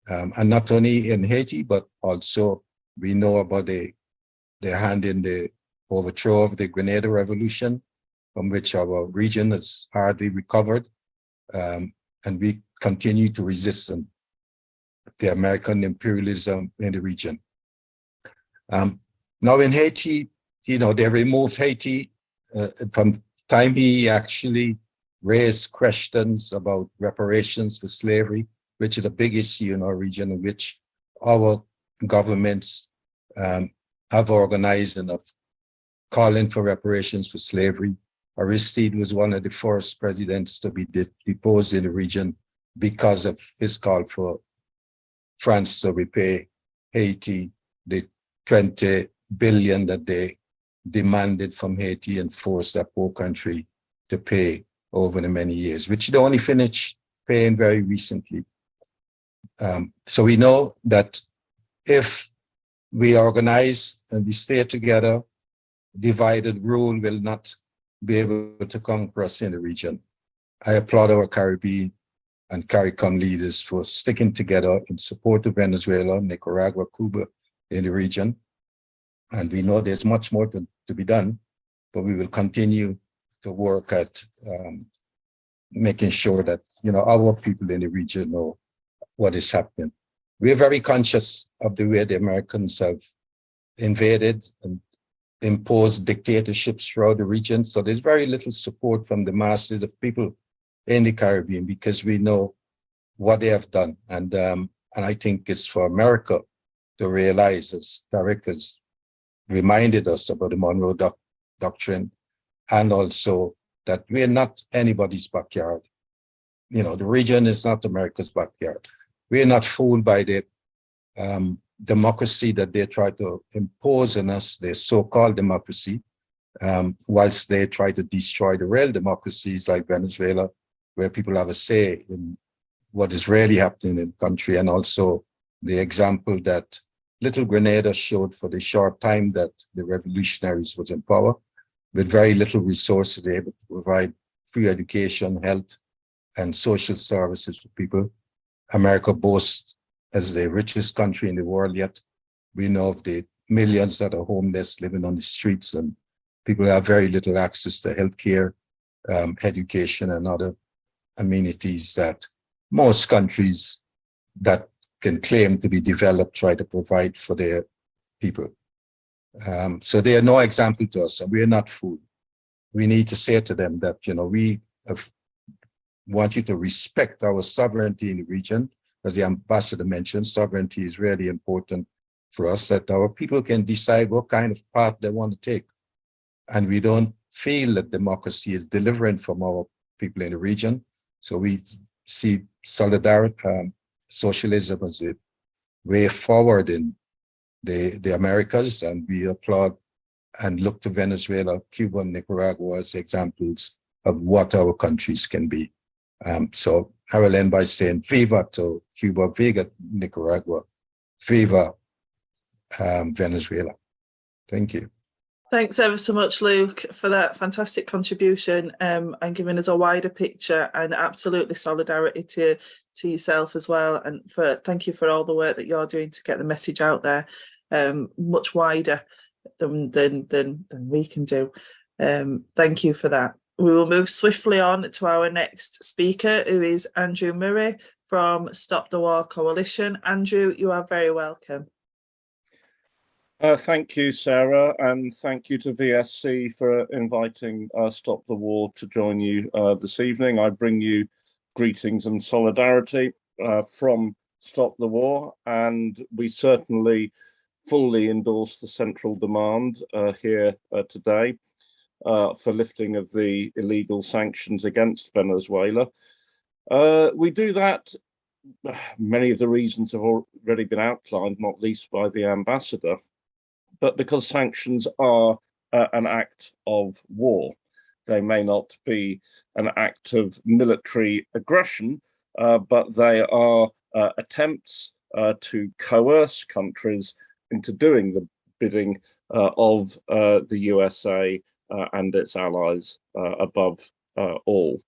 And not only in Haiti, but also we know about their hand in the overthrow of the Grenada Revolution, from which our region has hardly recovered. And we continue to resist the American imperialism in the region. Now in Haiti, they removed Haiti from the time he actually raised questions about reparations for slavery, which is a big issue in our region, in which our governments have organized enough calling for reparations for slavery. Aristide was one of the first presidents to be deposed in the region because of his call for France to repay Haiti the 20 billion that they demanded from Haiti and forced that poor country to pay over the many years, which they only finished paying very recently. So we know that if we organize and we stay together, divided rule will not be able to conquer us in the region. I applaud our Caribbean and CARICOM leaders for sticking together in support of Venezuela, Nicaragua, Cuba in the region. And we know there's much more to be done, but we will continue to work at making sure that our people in the region know what is happening. We're very conscious of the way the Americans have invaded and imposed dictatorships throughout the region. So there's very little support from the masses of people in the Caribbean because we know what they have done. And I think it's for America to realize, as Tariq has reminded us about the Monroe Doctrine, and also that we're not anybody's backyard. You know, the region is not America's backyard. We're not fooled by the democracy that they try to impose on us, their so-called democracy, whilst they try to destroy the real democracies like Venezuela, where people have a say in what is really happening in the country, and also the example that Little Grenada showed for the short time that the revolutionaries was in power, with very little resources, able to provide free education, health, and social services for people. America boasts as the richest country in the world, yet we know of the millions that are homeless, living on the streets, and people have very little access to healthcare, education, and other amenities that most countries that can claim to be developed try to provide for their people. So they are no example to us, and we are not fooled. We need to say to them that, you know, we want you to respect our sovereignty in the region. As the ambassador mentioned, sovereignty is really important for us, that our people can decide what kind of path they want to take. And we don't feel that democracy is delivering from our people in the region. So we see solidarity, socialism as a way forward in the Americas, and we applaud and look to Venezuela, Cuba, and Nicaragua as examples of what our countries can be. So I will end by saying viva to Cuba, viva Nicaragua, viva Venezuela. Thank you. Thanks ever so much, Luke, for that fantastic contribution, and giving us a wider picture, and absolutely solidarity to yourself as well. And thank you for all the work that you're doing to get the message out there, much wider than we can do. Thank you for that. We will move swiftly on to our next speaker, who is Andrew Murray from Stop the War Coalition. Andrew, you are very welcome. Thank you, Sarah, and thank you to VSC for inviting Stop the War to join you this evening. I bring you greetings and solidarity from Stop the War, and we certainly fully endorse the central demand here today for lifting of the illegal sanctions against Venezuela. We do that, many of the reasons have already been outlined, not least by the ambassador, but because sanctions are an act of war. They may not be an act of military aggression, but they are attempts to coerce countries into doing the bidding of the USA and its allies above all.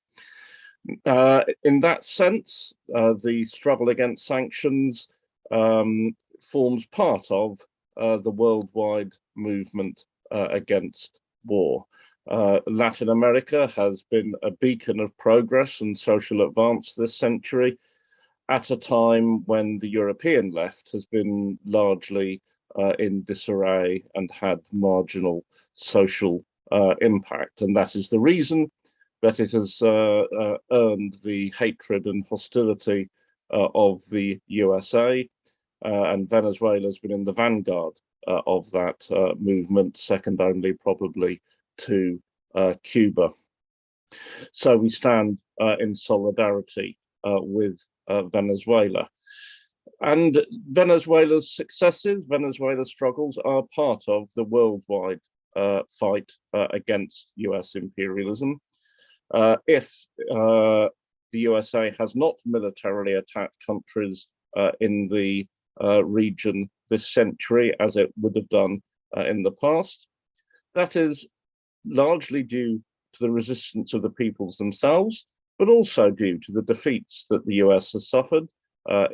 In that sense, the struggle against sanctions forms part of the worldwide movement against war. Latin America has been a beacon of progress and social advance this century, at a time when the European left has been largely in disarray and had marginal social impact. And that is the reason that it has earned the hatred and hostility of the USA. And Venezuela has been in the vanguard of that movement, second only probably to Cuba. So we stand in solidarity with Venezuela. And Venezuela's successes, Venezuela's struggles are part of the worldwide fight against US imperialism. If the USA has not militarily attacked countries in the region this century, as it would have done in the past, that is largely due to the resistance of the peoples themselves, but also due to the defeats that the US has suffered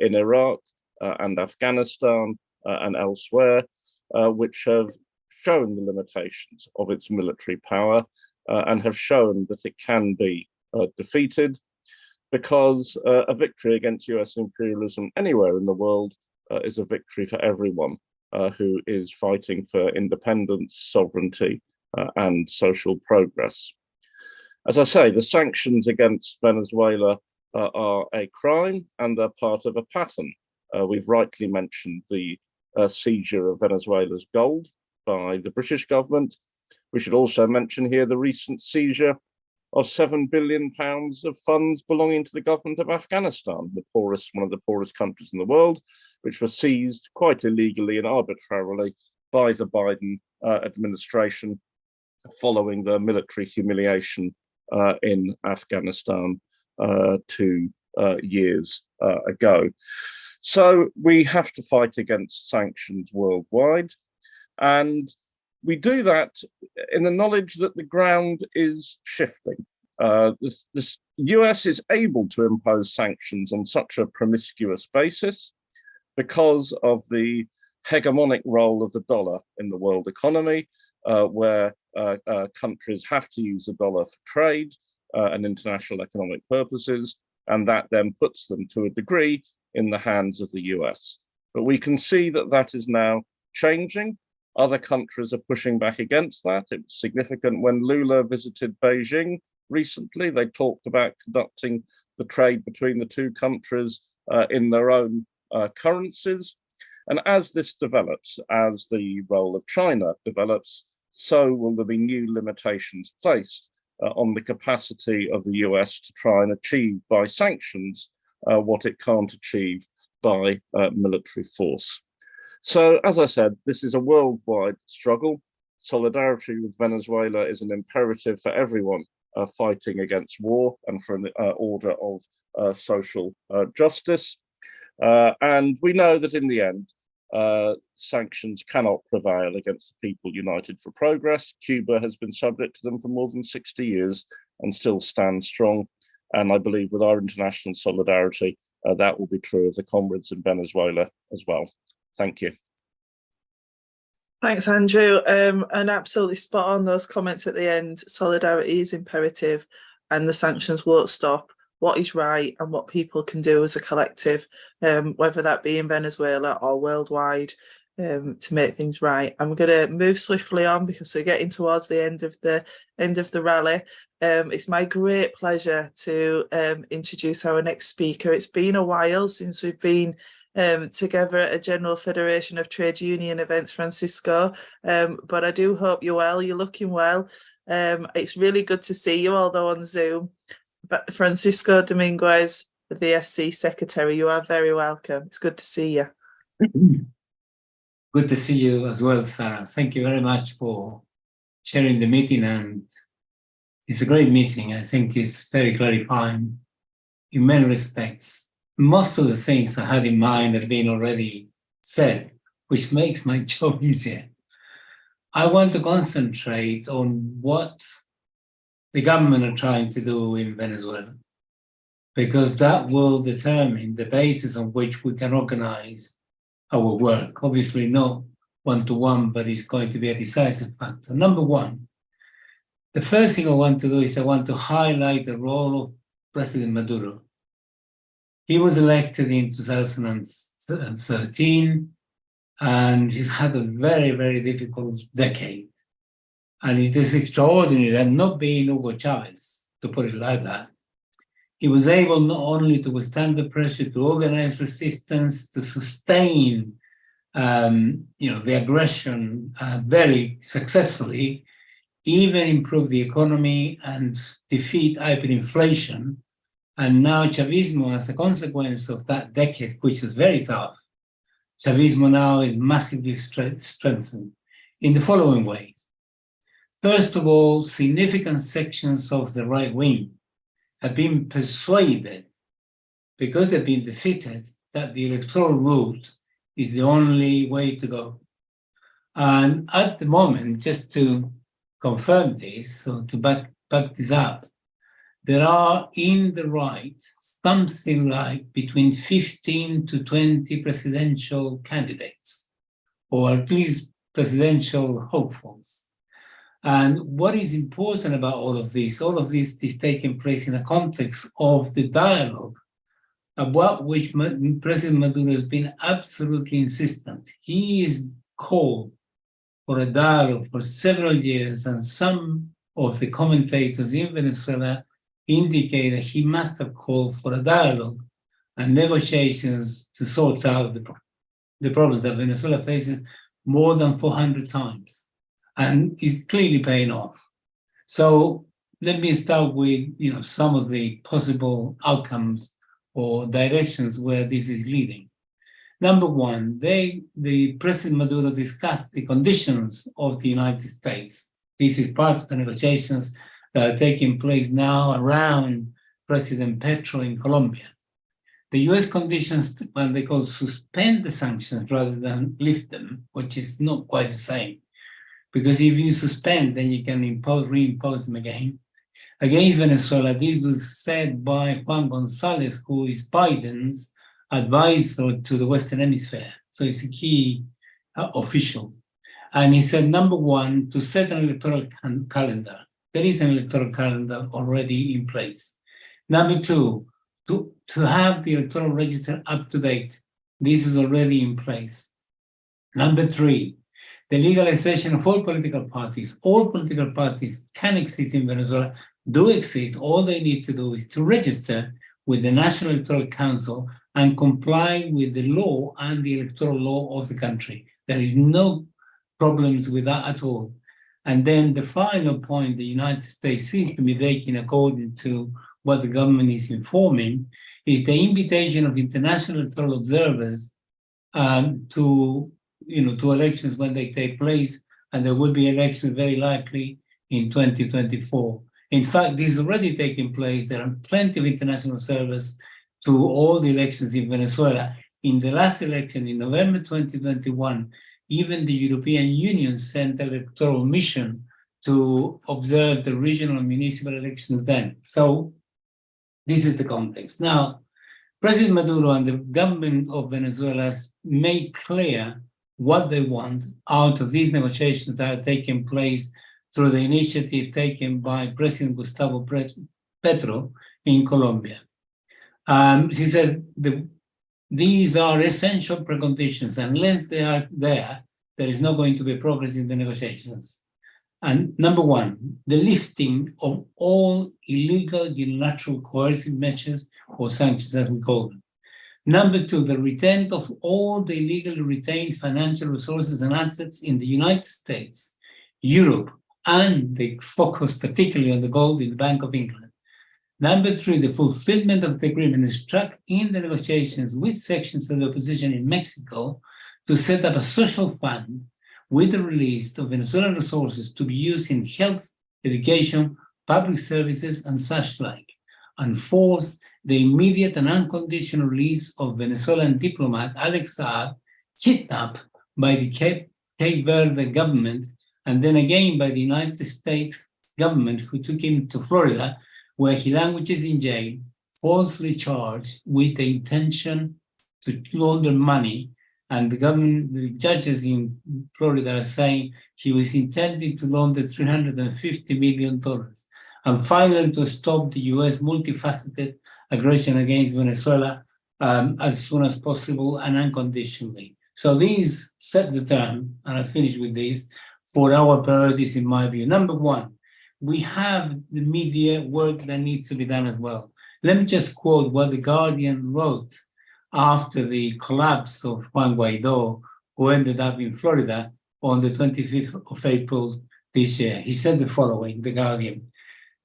in Iraq and Afghanistan and elsewhere, which have shown the limitations of its military power and have shown that it can be defeated, because a victory against US imperialism anywhere in the world is a victory for everyone who is fighting for independence, sovereignty, and social progress. As I say, the sanctions against Venezuela are a crime, and they're part of a pattern. We've rightly mentioned the seizure of Venezuela's gold by the British government. We should also mention here the recent seizure of £7 billion of funds belonging to the government of Afghanistan, one of the poorest countries in the world, which were seized quite illegally and arbitrarily by the Biden administration following the military humiliation in Afghanistan 2 years ago. So we have to fight against sanctions worldwide, and we do that in the knowledge that the ground is shifting. The US is able to impose sanctions on such a promiscuous basis because of the hegemonic role of the dollar in the world economy, where countries have to use the dollar for trade and international economic purposes, and that then puts them to a degree in the hands of the US. But we can see that that is now changing. Other countries are pushing back against that. It was significant when Lula visited Beijing recently. They talked about conducting the trade between the two countries in their own currencies. And as this develops, as the role of China develops, so will there be new limitations placed on the capacity of the US to try and achieve by sanctions what it can't achieve by military force. So, as I said, this is a worldwide struggle. Solidarity with Venezuela is an imperative for everyone fighting against war and for an order of social justice. And we know that in the end, sanctions cannot prevail against the people united for progress. Cuba has been subject to them for more than 60 years and still stands strong. And I believe with our international solidarity, that will be true of the comrades in Venezuela as well. Thank you. Thanks, Andrew. And absolutely spot on those comments at the end. Solidarity is imperative and the sanctions won't stop what is right and what people can do as a collective, whether that be in Venezuela or worldwide, to make things right. I'm going to move swiftly on because we're getting towards the end of the rally. It's my great pleasure to introduce our next speaker. It's been a while since we've been together at a General Federation of Trade Union events, Francisco, but I do hope you're well. You're looking well. It's really good to see you, although on Zoom. But Francisco Dominguez, the VSC Secretary, you are very welcome. It's good to see you. Good to see you as well, Sarah. Thank you very much for chairing the meeting, and it's a great meeting. I think it's very clarifying in many respects. Most of the things I had in mind have been already said, which makes my job easier. I want to concentrate on what the government are trying to do in Venezuela, because that will determine the basis on which we can organize our work. Obviously not one-to-one, but it's going to be a decisive factor. Number one, the first thing I want to do is I want to highlight the role of President Maduro. He was elected in 2013, and he's had a very, very difficult decade. And it is extraordinary that not being Hugo Chavez, to put it like that, he was able not only to withstand the pressure, to organize resistance, to sustain the aggression very successfully, even improve the economy and defeat hyperinflation. And now Chavismo, as a consequence of that decade, which is very tough, Chavismo now is massively strengthened in the following ways. First of all, significant sections of the right wing have been persuaded, because they've been defeated, that the electoral route is the only way to go. And at the moment, just to confirm this, or to back this up, there are in the right something like between 15 to 20 presidential candidates, or at least presidential hopefuls. And what is important about all of this is taking place in a context of the dialogue about which President Maduro has been absolutely insistent. He is called for a dialogue for several years, and some of the commentators in Venezuela indicate that he must have called for a dialogue and negotiations to sort out the problem. the problems that Venezuela faces more than 400 times, and is clearly paying off. So let me start with some of the possible outcomes or directions where this is leading. Number one, the President Maduro discussed the conditions of the United States. This is part of the negotiations that are taking place now around President Petro in Colombia. The US conditions, when they call suspend the sanctions rather than lift them, which is not quite the same. Because if you suspend, then you can reimpose them again. Against Venezuela, this was said by Juan Gonzalez, who is Biden's advisor to the Western Hemisphere. So it's a key official. And he said, number one, to set an electoral calendar. There is an electoral calendar already in place. Number two, to have the electoral register up to date. This is already in place. Number three, the legalization of all political parties. All political parties can exist in Venezuela, do exist. All they need to do is to register with the National Electoral Council and comply with the law and the electoral law of the country. There is no problems with that at all. And then the final point the United States seems to be making, according to what the government is informing, is the invitation of international electoral observers to elections when they take place, and there will be elections very likely in 2024. In fact, this is already taking place. There are plenty of international observers to all the elections in Venezuela. In the last election in November 2021, even the European Union sent an electoral mission to observe the regional and municipal elections then. So this is the context. Now, President Maduro and the government of Venezuela has made clear what they want out of these negotiations that are taking place through the initiative taken by President Gustavo Petro in Colombia. She said these are essential preconditions. Unless they are there is not going to be progress in the negotiations. And number one, the lifting of all illegal unilateral coercive measures or sanctions, as we call them. Number two, the return of all the illegally retained financial resources and assets in the United States, Europe, and the focus particularly on the gold in the Bank of England. Number three, the fulfillment of the agreement struck in the negotiations with sections of the opposition in Mexico to set up a social fund with the release of Venezuelan resources to be used in health, education, public services, and such like. And fourth, the immediate and unconditional release of Venezuelan diplomat Alex Saab, kidnapped by the Cape Verde government, and then again by the United States government, who took him to Florida, where he languishes in jail, falsely charged with the intention to launder money. And the judges in Florida are saying he was intending to launder $350 million. And finally, to stop the US multifaceted aggression against Venezuela as soon as possible and unconditionally. So these set the term, and I finish with these, for our priorities in my view. Number one, we have the media work that needs to be done as well. Let me just quote what The Guardian wrote after the collapse of Juan Guaido, who ended up in Florida on the 25th of April this year. He said the following, The Guardian: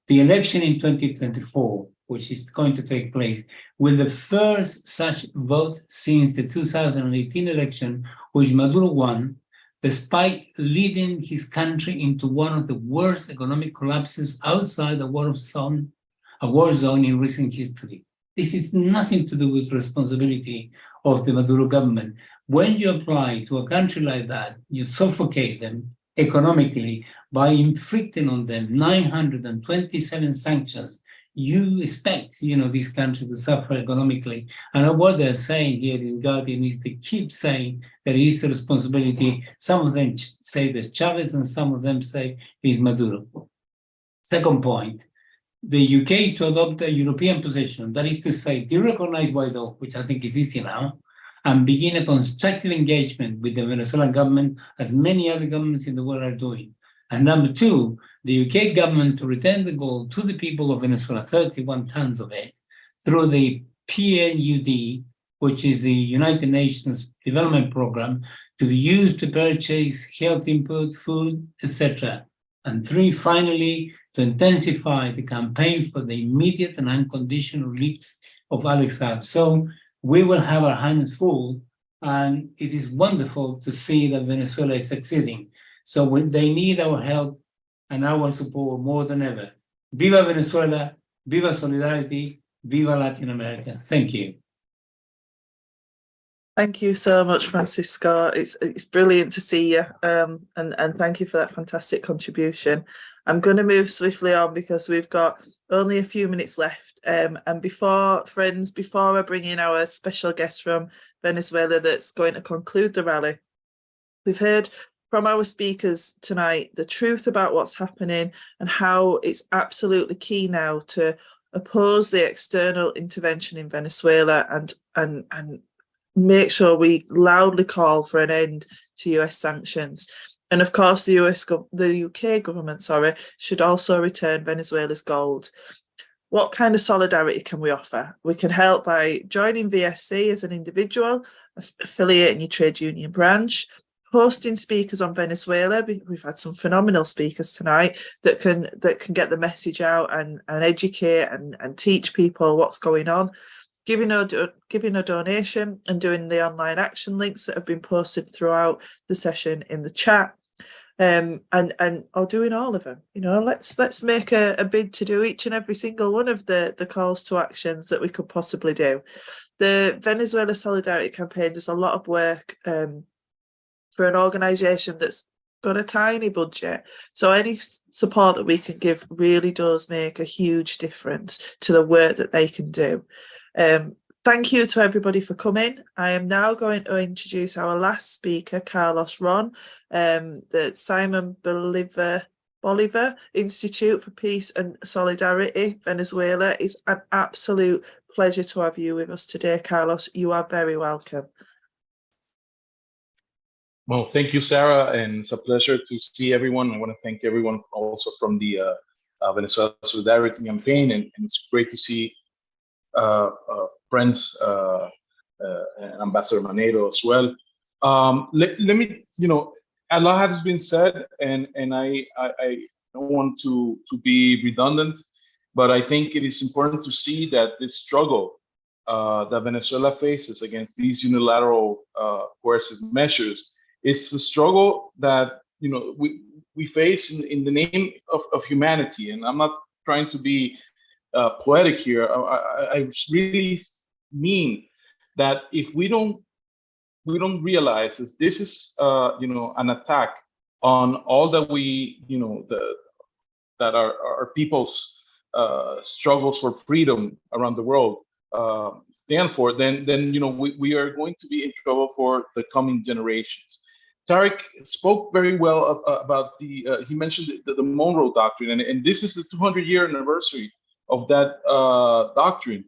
the election in 2024, which is going to take place, will the first such vote since the 2018 election, which Maduro won, despite leading his country into one of the worst economic collapses outside a war zone in recent history. This is nothing to do with responsibility of the Maduro government. When you apply to a country like that, you suffocate them economically by inflicting on them 927 sanctions. You expect, this country to suffer economically. And what they're saying here in Guardian is they keep saying that it is the responsibility. Some of them say that Chavez, and some of them say it's Maduro. Second point, the UK to adopt a European position, that is to say, derecognize Guaido, which I think is easy now, and begin a constructive engagement with the Venezuelan government, as many other governments in the world are doing. And number two, the UK government to return the gold to the people of Venezuela, 31 tons of it, through the PNUD, which is the United Nations Development Program, to be used to purchase health input, food, etc. And 3, finally, to intensify the campaign for the immediate and unconditional release of Alex Saab. So we will have our hands full, and it is wonderful to see that Venezuela is succeeding. So they need our help and our support more than ever. Viva Venezuela, viva Solidarity, viva Latin America. Thank you. Thank you so much, Francisco. It's brilliant to see you, and thank you for that fantastic contribution. I'm going to move swiftly on because we've got only a few minutes left. And before I bring in our special guest from Venezuela that's going to conclude the rally, we've heard from our speakers tonight the truth about what's happening and how it's absolutely key now to oppose the external intervention in Venezuela and make sure we loudly call for an end to US sanctions. And of course, the UK government, should also return Venezuela's gold. What kind of solidarity can we offer? We can help by joining VSC as an individual, affiliating your trade union branch, hosting speakers on Venezuela. We've had some phenomenal speakers tonight that can get the message out and educate and teach people what's going on. Giving a donation and doing the online action links that have been posted throughout the session in the chat, or doing all of them. Let's make a bid to do each and every single one of the calls to actions that we could possibly do. The Venezuela Solidarity Campaign does a lot of work for an organisation that's got a tiny budget, so any support that we can give really does make a huge difference to the work that they can do. Thank you to everybody for coming. I am now going to introduce our last speaker, Carlos Ron, the Simon Bolivar Institute for Peace and Solidarity, Venezuela. It's an absolute pleasure to have you with us today, Carlos. You are very welcome. Well, thank you, Sarah, and it's a pleasure to see everyone. I want to thank everyone also from the Venezuela Solidarity Campaign, and it's great to see friends and Ambassador Maneiro as well. Let me, a lot has been said, and I don't want to be redundant, but I think it is important to see that this struggle that Venezuela faces against these unilateral coercive measures is a struggle that we face in the name of humanity. And I'm not trying to be poetic here. I really mean that if we don't realize this is an attack on all that we that our people's struggles for freedom around the world stand for, then we are going to be in trouble for the coming generations. Tariq spoke very well about he mentioned the Monroe Doctrine, and this is the 200-year anniversary of that doctrine.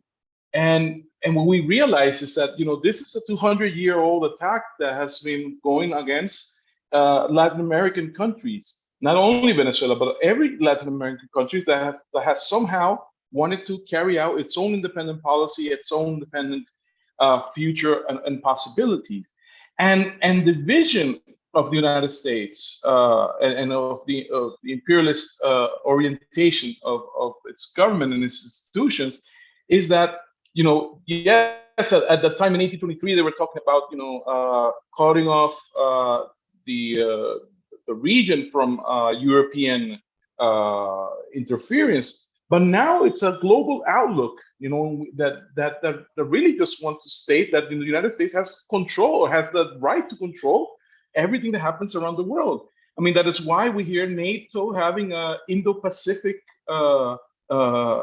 And what we realize is that this is a 200-year-old attack that has been going against Latin American countries, not only Venezuela, but every Latin American country that has somehow wanted to carry out its own independent policy, its own independent future and possibilities. And the vision of the United States and of the imperialist orientation of its government and its institutions is that, yes, at the time in 1823 they were talking about cutting off the region from European interference. But now it's a global outlook, that really just wants to state that the United States has control, or has the right to control everything that happens around the world. I mean, that is why we hear NATO having a Indo-Pacific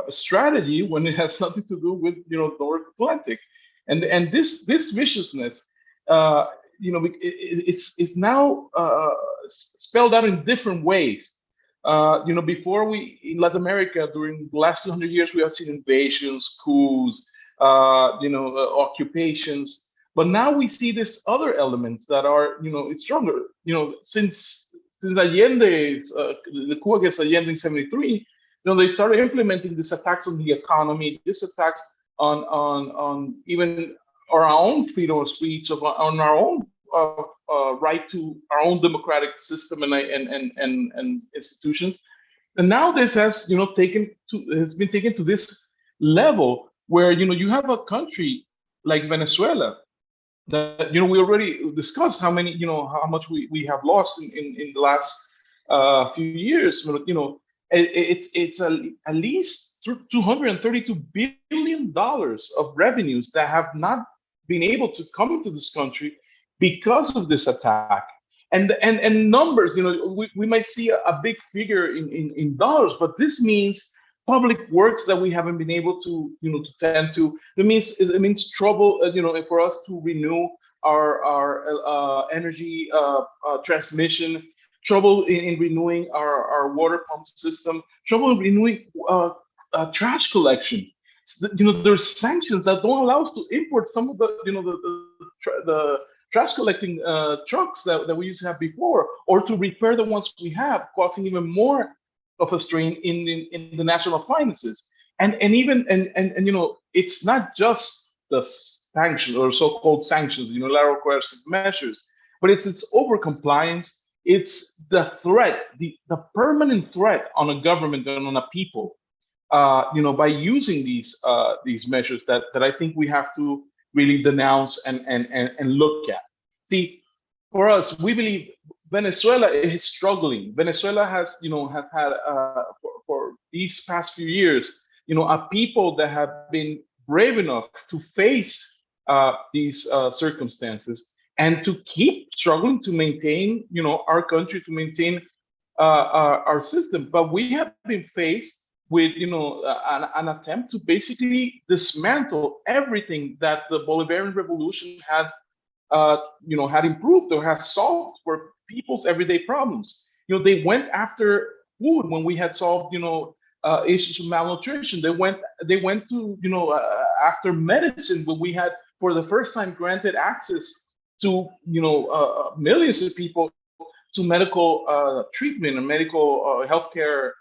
strategy when it has nothing to do with North Atlantic, and this viciousness, it's now spelled out in different ways. Before in Latin America, during the last 200 years, we have seen invasions, coups, occupations. But now we see these other elements that are, stronger. Since Allende, the coup against Allende in '73, they started implementing these attacks on the economy, these attacks on even or our own freedom of speech, on our own right to our own democratic system and institutions. And now this has, you know, has been taken to this level where, you know, you have a country like Venezuela that, you know, we already discussed how many, you know, how much we have lost in the last few years. You know, it's at least $232 billion of revenues that have not been able to come into this country because of this attack. And numbers, you know, we might see a big figure in dollars, but this means public works that we haven't been able to, you know, to tend to. It means trouble, you know, for us to renew our energy transmission, trouble in renewing our water pump system, trouble in renewing trash collection. You know, there's sanctions that don't allow us to import some of the, you know, the trash collecting trucks that we used to have before, or to repair the ones we have, causing even more of a strain in the national finances. And you know, it's not just the sanctions or so-called sanctions, unilateral coercive measures, but it's over compliance. It's the threat, the permanent threat on a government and on a people, you know, by using these measures that I think we have to really denounce and look at. See, for us, we believe Venezuela is struggling. Venezuela has, you know, has had for these past few years, you know, a people that have been brave enough to face these circumstances and to keep struggling to maintain, you know, our country, to maintain our system. But we have been faced with, you know, an attempt to basically dismantle everything that the Bolivarian revolution had, you know, had improved or had solved for people's everyday problems. You know, they went after food when we had solved, you know, issues of malnutrition. They went to, you know, after medicine when we had, for the first time, granted access to, you know, millions of people to medical treatment and medical healthcare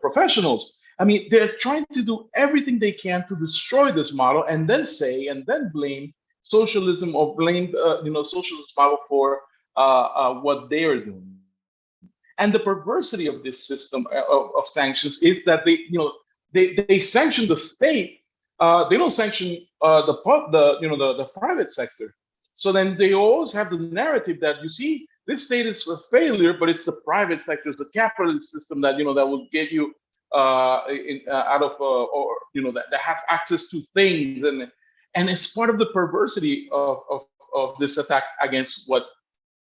professionals. I mean, they're trying to do everything they can to destroy this model and then say and then blame socialism or blame, you know, socialist model for what they are doing. And the perversity of this system of sanctions is that they, you know, they sanction the state. They don't sanction the private sector. So then they always have the narrative that, you see, this state is a failure, but it's the private sector, it's the capitalist system that, you know, that will get you out of or, you know, that has access to things, and it's part of the perversity of this attack against what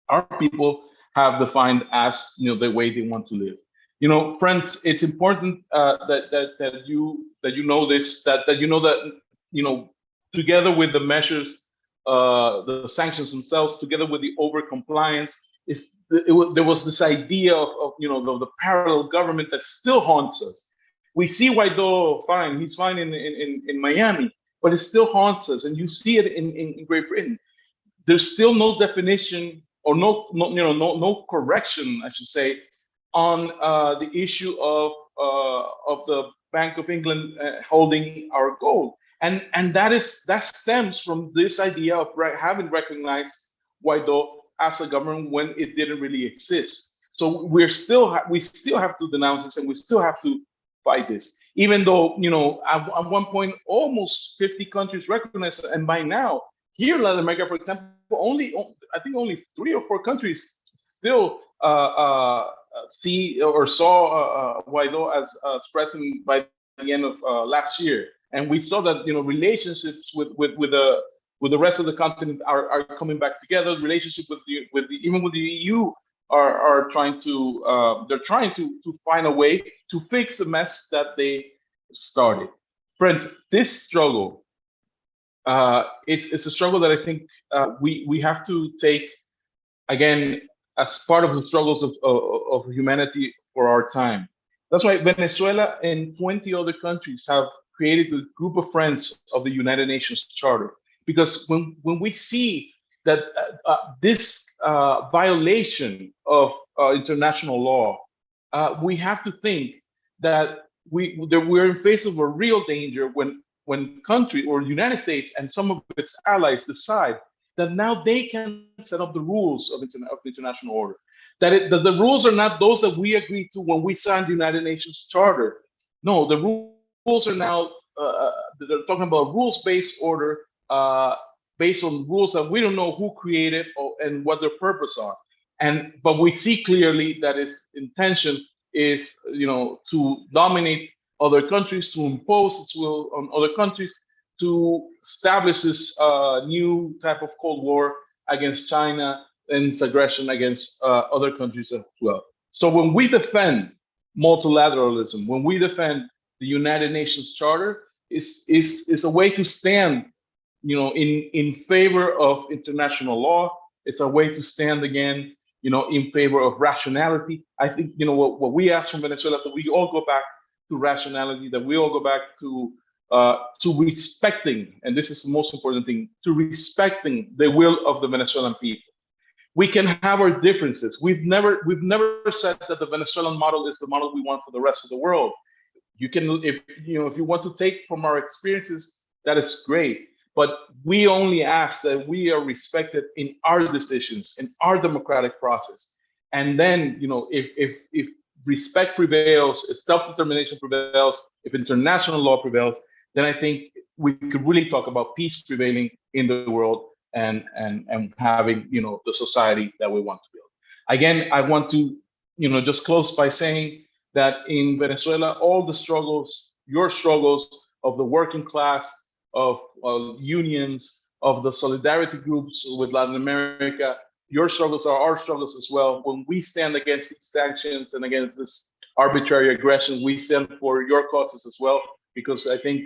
our people have defined as, you know, the way they want to live. You know, friends, it's important that you know this, that you know that, you know, together with the measures, the sanctions themselves, together with the over compliance, there was this idea of you know, the parallel government that still haunts us. We see Guaido fine, he's fine in Miami, but it still haunts us, and you see it in Great Britain. There's still no definition or no correction, I should say, on the issue of the Bank of England holding our gold, and that stems from this idea of having recognized Guaido as a government when it didn't really exist. So we still have to denounce this, and we still have to fight this, even though, you know, at one point almost 50 countries recognized it, and by now here in Latin America, for example, I think only 3 or 4 countries still see or saw Guaido as president by the end of last year, and we saw that, you know, relationships with the rest of the continent are coming back together. Relationship even with the EU are trying to they're trying to find a way to fix the mess that they started. Friends, this struggle, it's a struggle that I think we have to take again as part of the struggles of humanity for our time. That's why Venezuela and 20 other countries have created a group of friends of the United Nations Charter. Because when we see that this violation of international law, we have to think that we're in face of a real danger when when country or United States and some of its allies decide that now they can set up the rules of the international order, that the rules are not those that we agreed to when we signed the United Nations Charter. No, the rules are now, they're talking about rules-based order based on rules that we don't know who created and what their purpose are. But we see clearly that its intention is, to dominate other countries, to impose its will on other countries, to establish this new type of Cold War against China and its aggression against other countries as well. So when we defend multilateralism, when we defend the United Nations Charter, is a way to stand, in favor of international law. It's a way to stand again, in favor of rationality. I think, what we ask from Venezuela is that we all go back to rationality, that we all go back to respecting, and this is the most important thing, to respecting the will of the Venezuelan people. We can have our differences. We've never said that the Venezuelan model is the model we want for the rest of the world. You can, if you want to take from our experiences, that is great. But we only ask that we are respected in our decisions, in our democratic process. And then, if respect prevails, if self-determination prevails, if international law prevails, then I think we could really talk about peace prevailing in the world and having, the society that we want to build. Again, I want to, just close by saying that in Venezuela, all the struggles, your struggles of the working class, of unions, of the solidarity groups with Latin America, your struggles are our struggles as well. When we stand against these sanctions and against this arbitrary aggression, we stand for your causes as well, because I think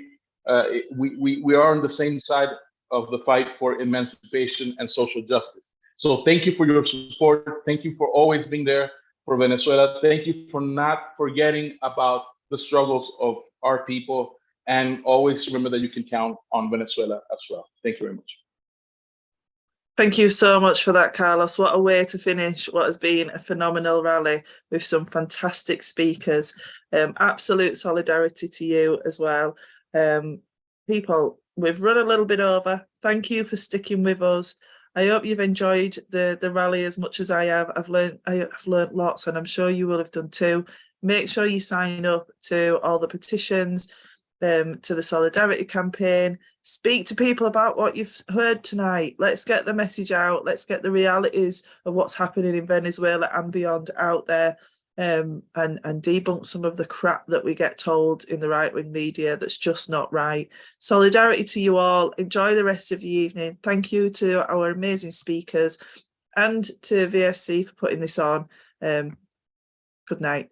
we are on the same side of the fight for emancipation and social justice. So thank you for your support. Thank you for always being there for Venezuela. Thank you for not forgetting about the struggles of our people, and always remember that you can count on Venezuela as well. Thank you very much. Thank you so much for that, Carlos. What a way to finish what has been a phenomenal rally with some fantastic speakers. Absolute solidarity to you as well. People, we've run a little bit over. Thank you for sticking with us. I hope you've enjoyed the rally as much as I have. I've learned lots, and I'm sure you will have done too. Make sure you sign up to all the petitions, to the solidarity campaign. Speak to people about what you've heard tonight. Let's get the message out. Let's get the realities of what's happening in Venezuela and beyond out there, and debunk some of the crap that we get told in the right-wing media that's just not right. Solidarity to you all. Enjoy the rest of your evening. Thank you to our amazing speakers and to VSC for putting this on. Good night.